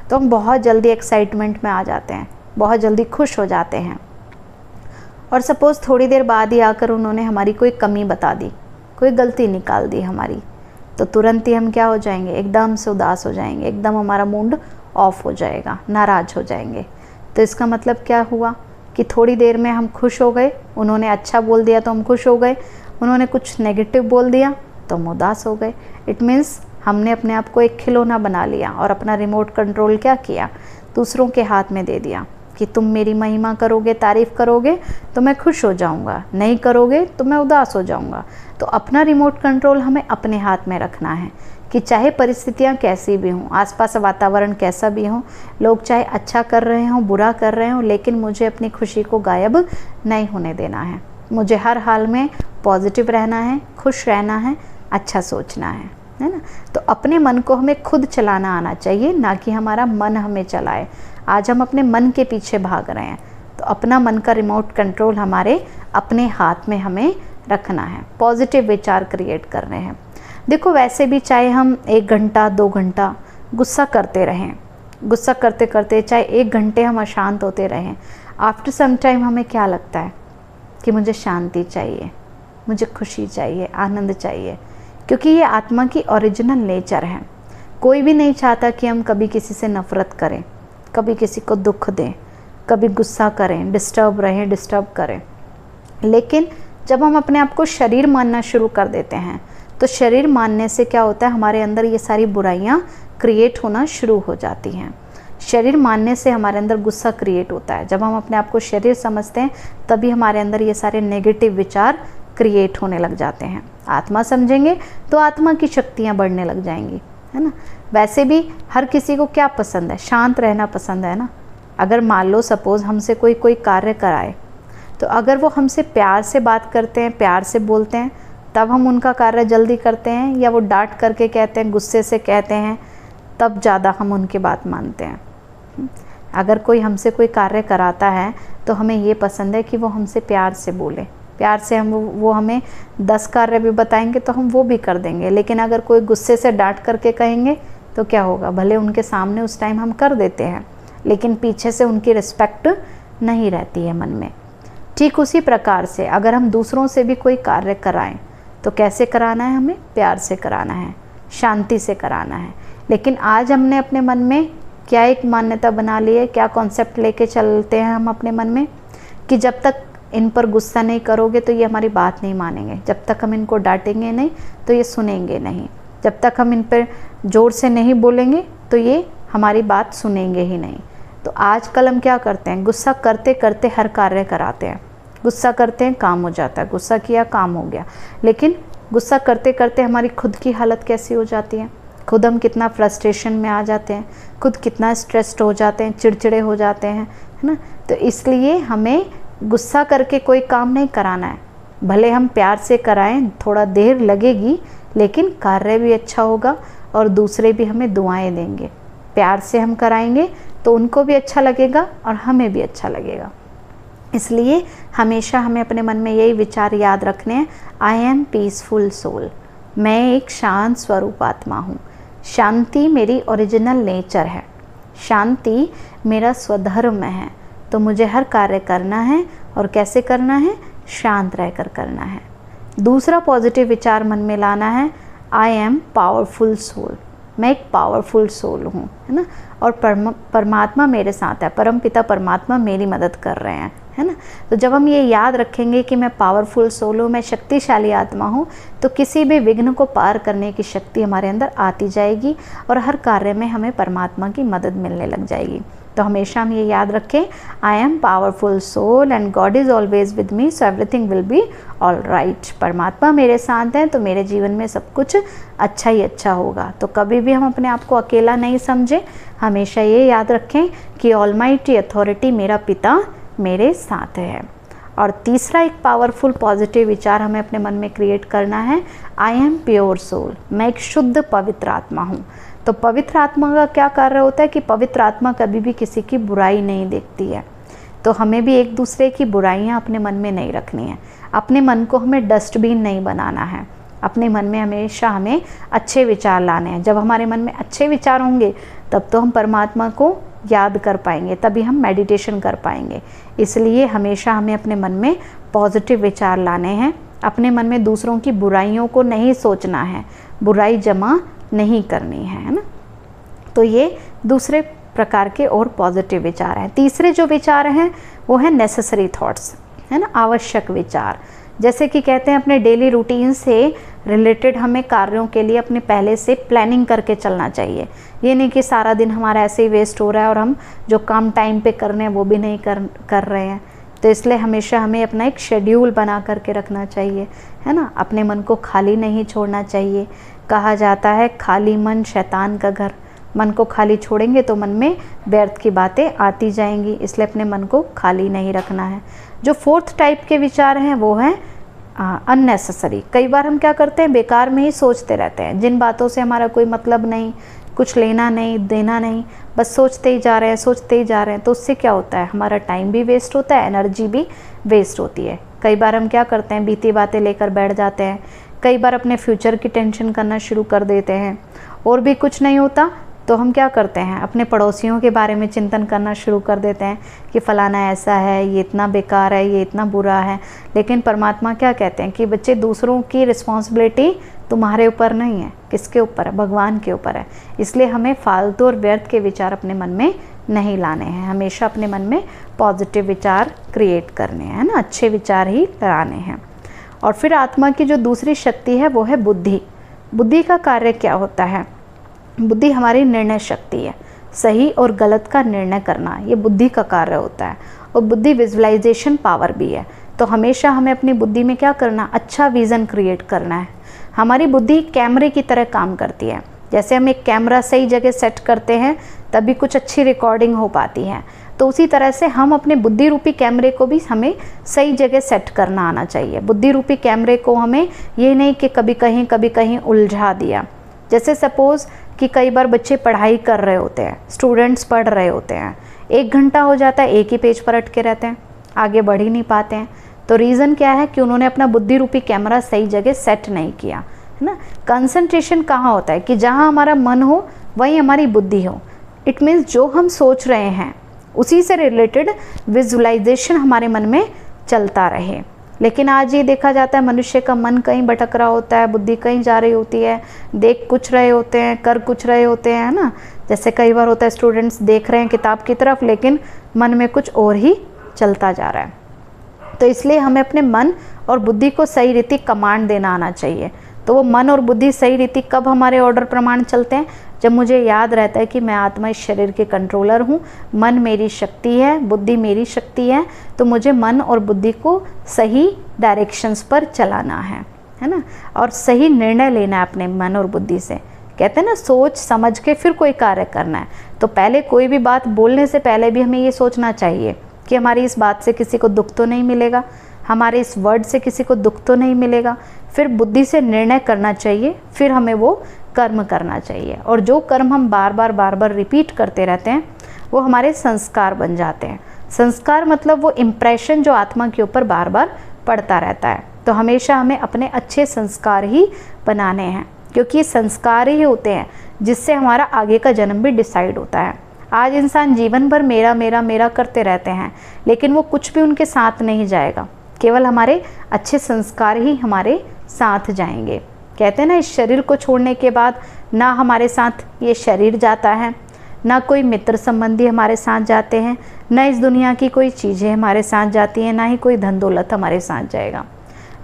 तो हम बहुत जल्दी एक्साइटमेंट में आ जाते हैं, बहुत जल्दी खुश हो जाते हैं। और सपोज़ थोड़ी देर बाद ही आकर उन्होंने हमारी कोई कमी बता दी, कोई गलती निकाल दी हमारी, तो तुरंत ही हम क्या हो जाएंगे? एकदम से उदास हो जाएंगे, एकदम हमारा मूड ऑफ हो जाएगा, नाराज़ हो जाएंगे। तो इसका मतलब क्या हुआ कि थोड़ी देर में हम खुश हो गए, उन्होंने अच्छा बोल दिया तो हम खुश हो गए, उन्होंने कुछ नेगेटिव बोल दिया तो हम उदास हो गए। इट मीन्स हमने अपने आप को एक खिलौना बना लिया और अपना रिमोट कंट्रोल क्या किया? दूसरों के हाथ में दे दिया कि तुम मेरी महिमा करोगे, तारीफ़ करोगे तो मैं खुश हो जाऊंगा, नहीं करोगे तो मैं उदास हो जाऊंगा। तो अपना रिमोट कंट्रोल हमें अपने हाथ में रखना है कि चाहे परिस्थितियाँ कैसी भी हों, आसपास वातावरण कैसा भी हो, लोग चाहे अच्छा कर रहे हों, बुरा कर रहे हों, लेकिन मुझे अपनी खुशी को गायब नहीं होने देना है। मुझे हर हाल में पॉजिटिव रहना है, खुश रहना है, अच्छा सोचना है ना। तो अपने मन को हमें खुद चलाना आना चाहिए, ना कि हमारा मन हमें चलाए। आज हम अपने मन के पीछे भाग रहे हैं, तो अपना मन का रिमोट कंट्रोल हमारे अपने हाथ में हमें रखना है, पॉजिटिव विचार क्रिएट कर रहे हैं। देखो वैसे भी चाहे हम 1 घंटा 2 घंटा गुस्सा करते रहें, गुस्सा करते करते चाहे 1 घंटे हम अशांत होते रहें, आफ्टर सम टाइम हमें क्या लगता है कि मुझे शांति चाहिए, मुझे खुशी चाहिए, आनंद चाहिए, क्योंकि ये आत्मा की ओरिजिनल नेचर है। कोई भी नहीं चाहता कि हम कभी किसी से नफ़रत करें, कभी किसी को दुख दें, कभी गुस्सा करें, डिस्टर्ब रहें, डिस्टर्ब करें। लेकिन जब हम अपने आप को शरीर मानना शुरू कर देते हैं तो शरीर मानने से क्या होता है? हमारे अंदर ये सारी बुराइयां क्रिएट होना शुरू हो जाती हैं। शरीर मानने से हमारे अंदर गुस्सा क्रिएट होता है। जब हम अपने आप को शरीर समझते हैं तभी हमारे अंदर ये सारे नेगेटिव विचार क्रिएट होने लग जाते हैं। आत्मा समझेंगे तो आत्मा की शक्तियाँ बढ़ने लग जाएंगी, है ना। वैसे भी हर किसी को क्या पसंद है? शांत रहना पसंद है ना। अगर मान लो सपोज़ हमसे कोई कार्य कराए, तो अगर वो हमसे प्यार से बात करते हैं, प्यार से बोलते हैं, तब हम उनका कार्य जल्दी करते हैं, या वो डांट करके कहते हैं, गुस्से से कहते हैं, तब ज़्यादा हम उनकी बात मानते हैं। अगर कोई हमसे कोई कार्य कराता है तो हमें ये पसंद है कि वो हमसे प्यार से बोले, प्यार से हम वो हमें 10 कार्य भी बताएंगे तो हम वो भी कर देंगे। लेकिन अगर कोई गुस्से से डांट करके कहेंगे तो क्या होगा? भले उनके सामने उस टाइम हम कर देते हैं लेकिन पीछे से उनकी रिस्पेक्ट नहीं रहती है मन में। ठीक उसी प्रकार से अगर हम दूसरों से भी कोई कार्य कराएं तो कैसे कराना है, हमें प्यार से कराना है, शांति से कराना है। लेकिन आज हमने अपने मन में क्या एक मान्यता बना ली है, क्या कॉन्सेप्ट लेके चलते हैं हम अपने मन में कि जब तक इन पर गुस्सा नहीं करोगे तो ये हमारी बात नहीं मानेंगे, जब तक हम इनको डांटेंगे नहीं तो ये सुनेंगे नहीं, जब तक हम इन पर ज़ोर से नहीं बोलेंगे तो ये हमारी बात सुनेंगे ही नहीं। तो आजकल हम क्या करते हैं, गुस्सा करते करते हर कार्य कराते हैं। गुस्सा करते हैं, काम हो जाता है, गुस्सा किया काम हो गया। लेकिन गुस्सा करते करते हमारी खुद की हालत कैसी हो जाती है, खुद हम कितना फ्रस्ट्रेशन में आ जाते हैं, खुद कितना स्ट्रेस्ड हो जाते हैं, चिड़चिड़े हो जाते हैं, है ना। तो इसलिए हमें गुस्सा करके कोई काम नहीं कराना है। भले हम प्यार से कराएं, थोड़ा देर लगेगी लेकिन कार्य भी अच्छा होगा और दूसरे भी हमें दुआएं देंगे। प्यार से हम कराएंगे तो उनको भी अच्छा लगेगा और हमें भी अच्छा लगेगा। इसलिए हमेशा हमें अपने मन में यही विचार याद रखने हैं, आई एम पीसफुल सोल, मैं एक शांत स्वरूप आत्मा हूँ। शांति मेरी ओरिजिनल नेचर है, शांति मेरा स्वधर्म है। तो मुझे हर कार्य करना है और कैसे करना है, शांत रहकर करना है। दूसरा पॉजिटिव विचार मन में लाना है, आई एम पावरफुल सोल, मैं एक पावरफुल सोल हूँ, है ना। और परमात्मा मेरे साथ है, परम पिता परमात्मा मेरी मदद कर रहे हैं, है ना। तो जब हम ये याद रखेंगे कि मैं पावरफुल सोल हूँ, मैं शक्तिशाली आत्मा हूँ, तो किसी भी विघ्न को पार करने की शक्ति हमारे अंदर आती जाएगी और हर कार्य में हमें परमात्मा की मदद मिलने लग जाएगी। तो हमेशा हम ये याद रखें, I am powerful soul and god is always with me so everything will be all right. परमात्मा मेरे साथ हैं तो मेरे जीवन में सब कुछ अच्छा ही अच्छा होगा। तो कभी भी हम अपने आप को अकेला नहीं समझें, हमेशा ये याद रखें कि ऑलमाइटी अथॉरिटी मेरा पिता मेरे साथ है। और तीसरा एक पावरफुल पॉजिटिव विचार हमें अपने मन में क्रिएट करना है, आई एम प्योर सोल, मैं एक शुद्ध पवित्र आत्मा हूँ। तो पवित्र आत्मा का क्या कार्य होता है कि पवित्र आत्मा कभी भी किसी की बुराई नहीं देखती है। तो हमें भी एक दूसरे की बुराइयां अपने मन में नहीं रखनी है, अपने मन को हमें डस्टबिन नहीं बनाना है। अपने मन में हमेशा हमें अच्छे विचार लाने हैं। जब हमारे मन में अच्छे विचार होंगे तब तो हम परमात्मा को याद कर पाएंगे, तभी हम मेडिटेशन कर पाएंगे। इसलिए हमेशा हमें अपने मन में पॉजिटिव विचार लाने हैं। अपने मन में दूसरों की बुराइयों को नहीं सोचना है, बुराई जमा नहीं करनी है ना। तो ये दूसरे प्रकार के और पॉजिटिव विचार हैं। तीसरे जो विचार हैं वो है नेसेसरी थॉट्स, है ना, आवश्यक विचार। जैसे कि कहते हैं अपने डेली रूटीन से रिलेटेड हमें कार्यों के लिए अपने पहले से प्लानिंग करके चलना चाहिए। ये नहीं कि सारा दिन हमारा ऐसे ही वेस्ट हो रहा है और हम जो काम टाइम पे करने हैं वो भी नहीं कर रहे हैं। तो इसलिए हमेशा हमें अपना एक शेड्यूल बना करके रखना चाहिए, है ना। अपने मन को खाली नहीं छोड़ना चाहिए। कहा जाता है खाली मन शैतान का घर, मन को खाली छोड़ेंगे तो मन में व्यर्थ की बातें आती जाएंगी, इसलिए अपने मन को खाली नहीं रखना है। जो फोर्थ टाइप के विचार हैं वो हैं अननेसेसरी। कई बार हम क्या करते हैं, बेकार में ही सोचते रहते हैं, जिन बातों से हमारा कोई मतलब नहीं, कुछ लेना नहीं देना नहीं, बस सोचते ही जा रहे हैं, सोचते ही जा रहे हैं। तो उससे क्या होता है, हमारा टाइम भी वेस्ट होता है, एनर्जी भी वेस्ट होती है। कई बार हम क्या करते हैं, बीती बातें लेकर बैठ जाते हैं, कई बार अपने फ्यूचर की टेंशन करना शुरू कर देते हैं, और भी कुछ नहीं होता तो हम क्या करते हैं, अपने पड़ोसियों के बारे में चिंतन करना शुरू कर देते हैं कि फ़लाना ऐसा है, ये इतना बेकार है, ये इतना बुरा है। लेकिन परमात्मा क्या कहते हैं कि बच्चे, दूसरों की रिस्पॉन्सिबिलिटी तुम्हारे ऊपर नहीं है, किसके ऊपर है, भगवान के ऊपर है। इसलिए हमें फालतू और व्यर्थ के विचार अपने मन में नहीं लाने हैं, हमेशा अपने मन में पॉजिटिव विचार क्रिएट करने हैं ना, अच्छे विचार ही लाने हैं। और फिर आत्मा की जो दूसरी शक्ति है वो है बुद्धि। बुद्धि का कार्य क्या होता है, बुद्धि हमारी निर्णय शक्ति है, सही और गलत का निर्णय करना, ये बुद्धि का कार्य होता है। और बुद्धि विजुअलाइजेशन पावर भी है। तो हमेशा हमें अपनी बुद्धि में क्या करना, अच्छा विज़न क्रिएट करना है। हमारी बुद्धि कैमरे की तरह काम करती है। जैसे हम एक कैमरा सही जगह सेट करते हैं तभी कुछ अच्छी रिकॉर्डिंग हो पाती है, तो उसी तरह से हम अपने बुद्धि रूपी कैमरे को भी हमें सही जगह सेट करना आना चाहिए। बुद्धि रूपी कैमरे को हमें ये नहीं कि कभी कहीं उलझा दिया। जैसे सपोज़ कि कई बार बच्चे पढ़ाई कर रहे होते हैं, स्टूडेंट्स पढ़ रहे होते हैं, 1 घंटा हो जाता है, एक ही पेज पर अटके रहते हैं, आगे बढ़ ही नहीं पाते हैं। तो रीज़न क्या है कि उन्होंने अपना बुद्धि रूपी कैमरा सही जगह सेट नहीं किया, है ना। कंसंट्रेशन कहाँ होता है कि जहाँ हमारा मन हो वहीं हमारी बुद्धि हो। इट मीन्स जो हम सोच रहे हैं उसी से रिलेटेड विजुअलाइजेशन हमारे मन में चलता रहे। लेकिन आज ये देखा जाता है मनुष्य का मन कहीं भटक रहा होता है, बुद्धि कहीं जा रही होती है, देख कुछ रहे होते हैं, कर कुछ रहे होते हैं, है ना। जैसे कई बार होता है स्टूडेंट्स देख रहे हैं किताब की तरफ, लेकिन मन में कुछ और ही चलता जा रहा है। तो इसलिए हमें अपने मन और बुद्धि को सही रीति कमांड देना आना चाहिए। तो वो मन और बुद्धि सही रीति कब हमारे ऑर्डर प्रमाण चलते हैं? जब मुझे याद रहता है कि मैं आत्मा इस शरीर के कंट्रोलर हूँ, मन मेरी शक्ति है, बुद्धि मेरी शक्ति है, तो मुझे मन और बुद्धि को सही डायरेक्शंस पर चलाना है ना, और सही निर्णय लेना है अपने मन और बुद्धि से। कहते हैं ना, सोच समझ के फिर कोई कार्य करना है। तो पहले कोई भी बात बोलने से पहले भी हमें ये सोचना चाहिए कि हमारी इस बात से किसी को दुख तो नहीं मिलेगा, हमारे इस वर्ड से किसी को दुख तो नहीं मिलेगा। फिर बुद्धि से निर्णय करना चाहिए, फिर हमें वो कर्म करना चाहिए। और जो कर्म हम बार बार रिपीट करते रहते हैं वो हमारे संस्कार बन जाते हैं। संस्कार मतलब वो इम्प्रेशन जो आत्मा के ऊपर बार बार पड़ता रहता है। तो हमेशा हमें अपने अच्छे संस्कार ही बनाने हैं, क्योंकि ये संस्कार ही होते हैं जिससे हमारा आगे का जन्म भी डिसाइड होता है। आज इंसान जीवन भर मेरा मेरा मेरा करते रहते हैं, लेकिन वो कुछ भी उनके साथ नहीं जाएगा, केवल हमारे अच्छे संस्कार ही हमारे साथ जाएंगे। कहते हैं ना, इस शरीर को छोड़ने के बाद ना हमारे साथ ये शरीर जाता है, ना कोई मित्र संबंधी हमारे साथ जाते हैं, ना इस दुनिया की कोई चीज़ें हमारे साथ जाती हैं, ना ही कोई धन दौलत हमारे साथ जाएगा।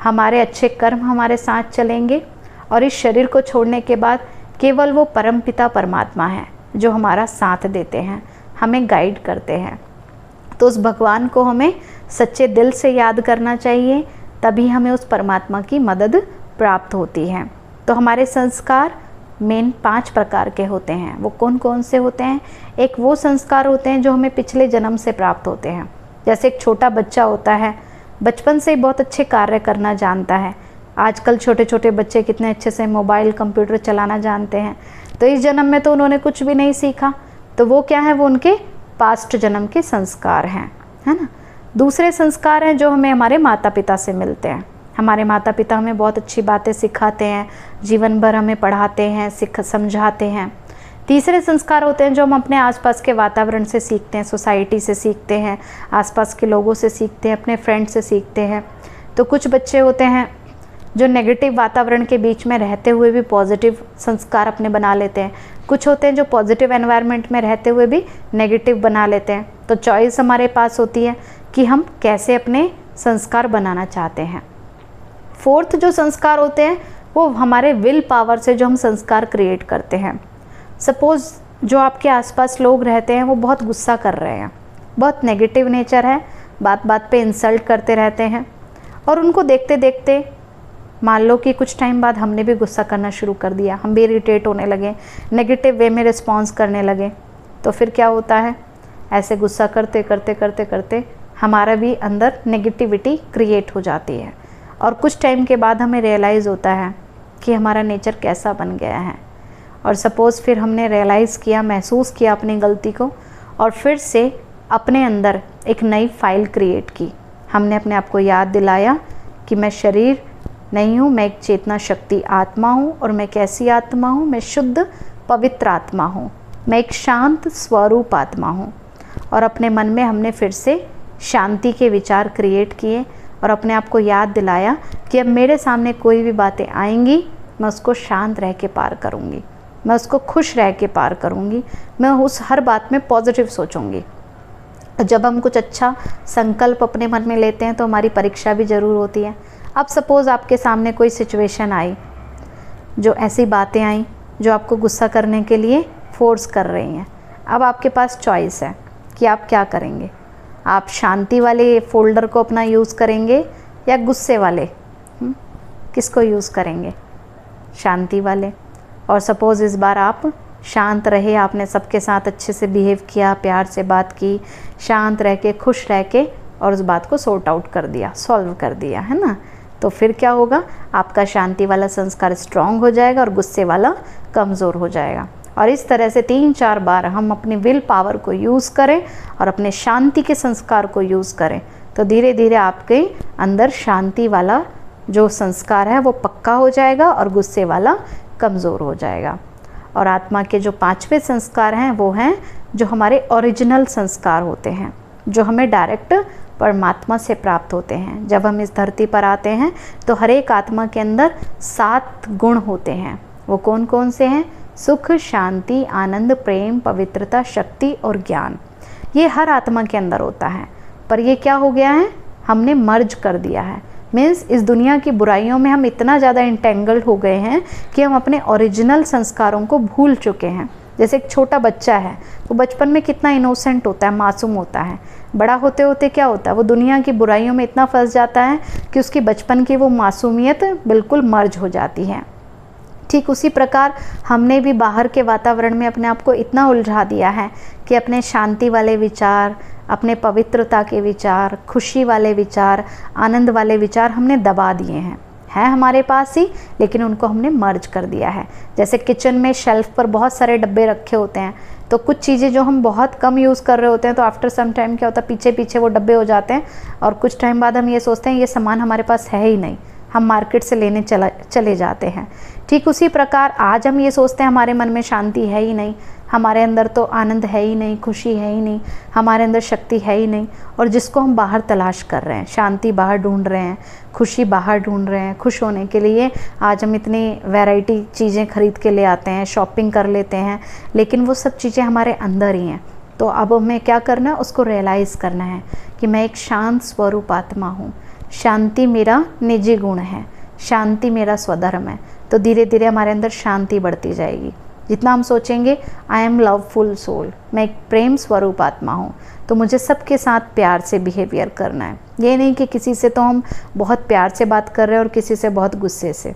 हमारे अच्छे कर्म हमारे साथ चलेंगे, और इस शरीर को छोड़ने के बाद केवल वो परमपिता परमात्मा है जो हमारा साथ देते हैं, हमें गाइड करते हैं। तो उस भगवान को हमें सच्चे दिल से याद करना चाहिए, तभी हमें उस परमात्मा की मदद प्राप्त होती है। तो हमारे संस्कार मेन 5 प्रकार के होते हैं। वो कौन कौन से होते हैं? एक वो संस्कार होते हैं जो हमें पिछले जन्म से प्राप्त होते हैं। जैसे एक छोटा बच्चा होता है, बचपन से ही बहुत अच्छे कार्य करना जानता है। आजकल छोटे छोटे बच्चे कितने अच्छे से मोबाइल कंप्यूटर चलाना जानते हैं। तो इस जन्म में तो उन्होंने कुछ भी नहीं सीखा, तो वो क्या है, वो उनके पास्ट जन्म के संस्कार हैं, है ना। दूसरे संस्कार हैं जो हमें हमारे माता पिता से मिलते हैं। हमारे माता पिता हमें बहुत अच्छी बातें सिखाते हैं, जीवन भर हमें पढ़ाते हैं, समझाते हैं। तीसरे संस्कार होते हैं जो हम अपने आसपास के वातावरण से सीखते हैं, सोसाइटी से सीखते हैं, आसपास के लोगों से सीखते हैं, अपने फ्रेंड से सीखते हैं। तो कुछ बच्चे होते हैं जो नेगेटिव वातावरण के बीच में रहते हुए भी पॉजिटिव संस्कार अपने बना लेते हैं। कुछ होते हैं जो पॉजिटिव एनवायरनमेंट में रहते हुए भी नेगेटिव बना लेते हैं। तो चॉइस हमारे पास होती है कि हम कैसे अपने संस्कार बनाना चाहते हैं। फोर्थ जो संस्कार होते हैं वो हमारे विल पावर से जो हम संस्कार क्रिएट करते हैं। सपोज़ जो आपके आसपास लोग रहते हैं वो बहुत गुस्सा कर रहे हैं, बहुत नेगेटिव नेचर है, बात बात पे इंसल्ट करते रहते हैं, और उनको देखते देखते मान लो कि कुछ टाइम बाद हमने भी गुस्सा करना शुरू कर दिया, हम भी इरिटेट होने लगे, नेगेटिव वे में रिस्पॉन्स करने लगे। तो फिर क्या होता है, ऐसे गुस्सा करते करते करते करते हमारा भी अंदर नेगेटिविटी क्रिएट हो जाती है, और कुछ टाइम के बाद हमें रियलाइज़ होता है कि हमारा नेचर कैसा बन गया है। और सपोज़ फिर हमने रियलाइज़ किया, महसूस किया अपनी गलती को, और फिर से अपने अंदर एक नई फाइल क्रिएट की। हमने अपने आप को याद दिलाया कि मैं शरीर नहीं हूँ, मैं एक चेतना शक्ति आत्मा हूँ, और मैं कैसी आत्मा हूँ, मैं शुद्ध पवित्र आत्मा हूँ, मैं एक शांत स्वरूप आत्मा हूँ। और अपने मन में हमने फिर से शांति के विचार क्रिएट किए, और अपने आप को याद दिलाया कि अब मेरे सामने कोई भी बातें आएंगी, मैं उसको शांत रह के पार करूँगी, मैं उसको खुश रह के पार करूँगी, मैं उस हर बात में पॉजिटिव सोचूंगी। जब हम कुछ अच्छा संकल्प अपने मन में लेते हैं तो हमारी परीक्षा भी ज़रूर होती है। अब सपोज़ आपके सामने कोई सिचुएशन आई, जो ऐसी बातें आई जो आपको गुस्सा करने के लिए फोर्स कर रही हैं। अब आपके पास चॉइस है कि आप क्या करेंगे। आप शांति वाले फोल्डर को अपना यूज़ करेंगे या गुस्से वाले, किसको यूज़ करेंगे? शांति वाले। और सपोज़ इस बार आप शांत रहे, आपने सबके साथ अच्छे से बिहेव किया, प्यार से बात की, शांत रह के खुश रह के, और उस बात को सॉर्ट आउट कर दिया, सॉल्व कर दिया, है ना। तो फिर क्या होगा, आपका शांति वाला संस्कार स्ट्रॉन्ग हो जाएगा और गुस्से वाला कमज़ोर हो जाएगा। और इस तरह से 3-4 बार हम अपनी विल पावर को यूज़ करें और अपने शांति के संस्कार को यूज़ करें, तो धीरे धीरे आपके अंदर शांति वाला जो संस्कार है वो पक्का हो जाएगा और गुस्से वाला कमज़ोर हो जाएगा। और आत्मा के जो 5वें संस्कार हैं वो हैं जो हमारे ओरिजिनल संस्कार होते हैं, जो हमें डायरेक्ट परमात्मा से प्राप्त होते हैं। जब हम इस धरती पर आते हैं तो हर एक आत्मा के अंदर 7 गुण होते हैं। वो कौन कौन से हैं? सुख, शांति, आनंद, प्रेम, पवित्रता, शक्ति और ज्ञान। ये हर आत्मा के अंदर होता है। पर ये क्या हो गया है? हमने मर्ज कर दिया है। मीन्स इस दुनिया की बुराइयों में हम इतना ज़्यादा इंटेंगल्ड हो गए हैं कि हम अपने ओरिजिनल संस्कारों को भूल चुके हैं। जैसे एक छोटा बच्चा है, वो बचपन में कितना इनोसेंट होता है, मासूम होता है। बड़ा होते होते क्या होता है? वो दुनिया की बुराइयों में इतना फंस जाता है कि उसकी बचपन की वो मासूमियत बिल्कुल मर्ज हो जाती है। ठीक उसी प्रकार हमने भी बाहर के वातावरण में अपने आप को इतना उलझा दिया है कि अपने शांति वाले विचार, अपने पवित्रता के विचार, खुशी वाले विचार, आनंद वाले विचार हमने दबा दिए हैं हमारे पास ही, लेकिन उनको हमने मर्ज कर दिया है। जैसे किचन में शेल्फ पर बहुत सारे डब्बे रखे होते हैं, तो कुछ चीज़ें जो हम बहुत कम यूज़ कर रहे होते हैं तो आफ्टर सम टाइम क्या होता है, पीछे पीछे वो डब्बे हो जाते हैं और कुछ टाइम बाद हम ये सोचते हैं ये सामान हमारे पास है ही नहीं, हम मार्केट से लेने चले जाते हैं। ठीक उसी प्रकार आज हम ये सोचते हैं हमारे मन में शांति है ही नहीं, हमारे अंदर तो आनंद है ही नहीं, खुशी है ही नहीं, हमारे अंदर शक्ति है ही नहीं, और जिसको हम बाहर तलाश कर रहे हैं, शांति बाहर ढूंढ रहे हैं, खुशी बाहर ढूंढ रहे हैं। खुश होने के लिए आज हम इतनी वैरायटी चीज़ें खरीद के ले आते हैं, शॉपिंग कर लेते हैं, लेकिन वो सब चीज़ें हमारे अंदर ही हैं। तो अब हमें क्या करना है? उसको रियलाइज़ करना है कि मैं एक शांत स्वरूप आत्मा हूँ, शांति मेरा निजी गुण है, शांति मेरा स्वधर्म है। तो धीरे धीरे हमारे अंदर शांति बढ़ती जाएगी। जितना हम सोचेंगे आई एम लवफुल सोल, मैं एक प्रेम स्वरूप आत्मा हूँ, तो मुझे सबके साथ प्यार से बिहेवियर करना है। ये नहीं कि किसी से तो हम बहुत प्यार से बात कर रहे हैं और किसी से बहुत गुस्से से।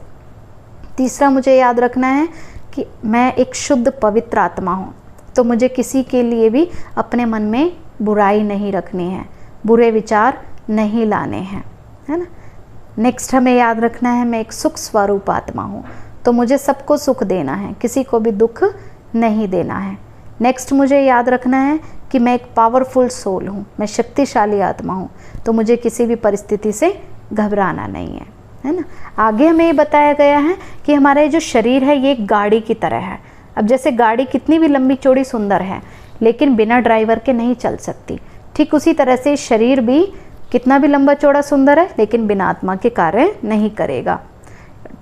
तीसरा मुझे याद रखना है कि मैं एक शुद्ध पवित्र आत्मा हूँ, तो मुझे किसी के लिए भी अपने मन में बुराई नहीं रखनी है, बुरे विचार नहीं लाने हैं, है ना। नेक्स्ट हमें याद रखना है मैं एक सुख स्वरूप आत्मा हूँ, तो मुझे सबको सुख देना है, किसी को भी दुख नहीं देना है। नेक्स्ट मुझे याद रखना है कि मैं एक पावरफुल सोल हूँ, मैं शक्तिशाली आत्मा हूँ, तो मुझे किसी भी परिस्थिति से घबराना नहीं है ना। आगे हमें ये बताया गया है कि हमारा जो शरीर है ये एक गाड़ी की तरह है। अब जैसे गाड़ी कितनी भी लंबी चौड़ी सुंदर है, लेकिन बिना ड्राइवर के नहीं चल सकती, ठीक उसी तरह से शरीर भी कितना भी लंबा चौड़ा सुंदर है, लेकिन बिना आत्मा के कार्य नहीं करेगा।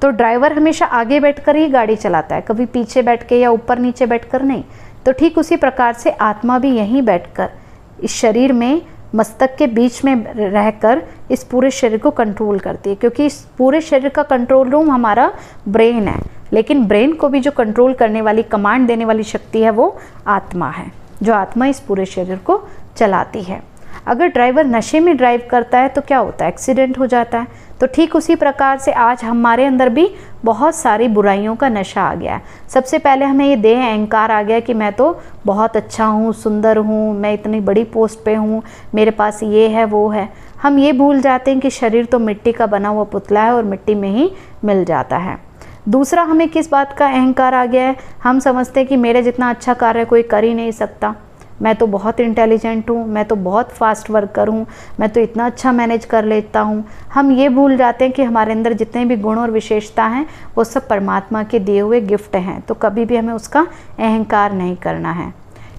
तो ड्राइवर हमेशा आगे बैठकर ही गाड़ी चलाता है, कभी पीछे बैठ के या ऊपर नीचे बैठकर नहीं। तो ठीक उसी प्रकार से आत्मा भी यहीं बैठकर इस शरीर में मस्तक के बीच में रहकर इस पूरे शरीर को कंट्रोल करती है, क्योंकि इस पूरे शरीर का कंट्रोल रूम हमारा ब्रेन है, लेकिन ब्रेन को भी जो कंट्रोल करने वाली, कमांड देने वाली शक्ति है वो आत्मा है, जो आत्मा इस पूरे शरीर को चलाती है। अगर ड्राइवर नशे में ड्राइव करता है तो क्या होता है? एक्सीडेंट हो जाता है। तो ठीक उसी प्रकार से आज हमारे अंदर भी बहुत सारी बुराइयों का नशा आ गया है। सबसे पहले हमें ये देह अहंकार आ गया कि मैं तो बहुत अच्छा हूँ, सुंदर हूँ, मैं इतनी बड़ी पोस्ट पे हूँ, मेरे पास ये है वो है। हम ये भूल जाते हैं कि शरीर तो मिट्टी का बना हुआ पुतला है और मिट्टी में ही मिल जाता है। दूसरा, हमें किस बात का अहंकार आ गया है? हम समझते हैं कि मेरे जितना अच्छा कार्य कोई कर ही नहीं सकता, मैं तो बहुत इंटेलिजेंट हूँ, मैं तो बहुत फास्ट वर्कर हूँ, मैं तो इतना अच्छा मैनेज कर लेता हूँ। हम ये भूल जाते हैं कि हमारे अंदर जितने भी गुण और विशेषता हैं वो सब परमात्मा के दिए हुए गिफ्ट हैं, तो कभी भी हमें उसका अहंकार नहीं करना है।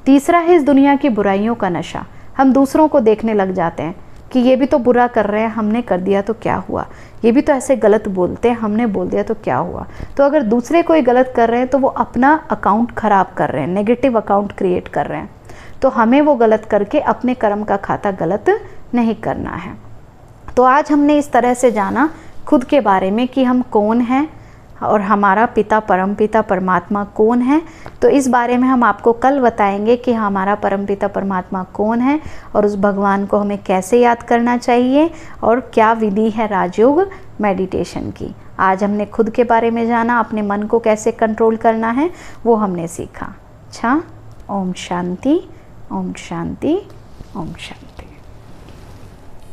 तीसरा है इस दुनिया की बुराइयों का नशा। हम दूसरों को देखने लग जाते हैं कि ये भी तो बुरा कर रहे हैं, हमने कर दिया तो क्या हुआ, ये भी तो ऐसे गलत बोलते हैं, हमने बोल दिया तो क्या हुआ। तो अगर दूसरे कोई गलत कर रहे हैं तो वो अपना अकाउंट ख़राब कर रहे हैं, नेगेटिव अकाउंट क्रिएट कर रहे हैं। तो हमें वो गलत करके अपने कर्म का खाता गलत नहीं करना है। तो आज हमने इस तरह से जाना खुद के बारे में कि हम कौन हैं और हमारा पिता परमपिता परमात्मा कौन है। तो इस बारे में हम आपको कल बताएंगे कि हमारा परमपिता परमात्मा कौन है और उस भगवान को हमें कैसे याद करना चाहिए और क्या विधि है राजयोग मेडिटेशन की। आज हमने खुद के बारे में जाना, अपने मन को कैसे कंट्रोल करना है वो हमने सीखा। अच्छा, ओम शांति, ओम शांति, ओम शांति।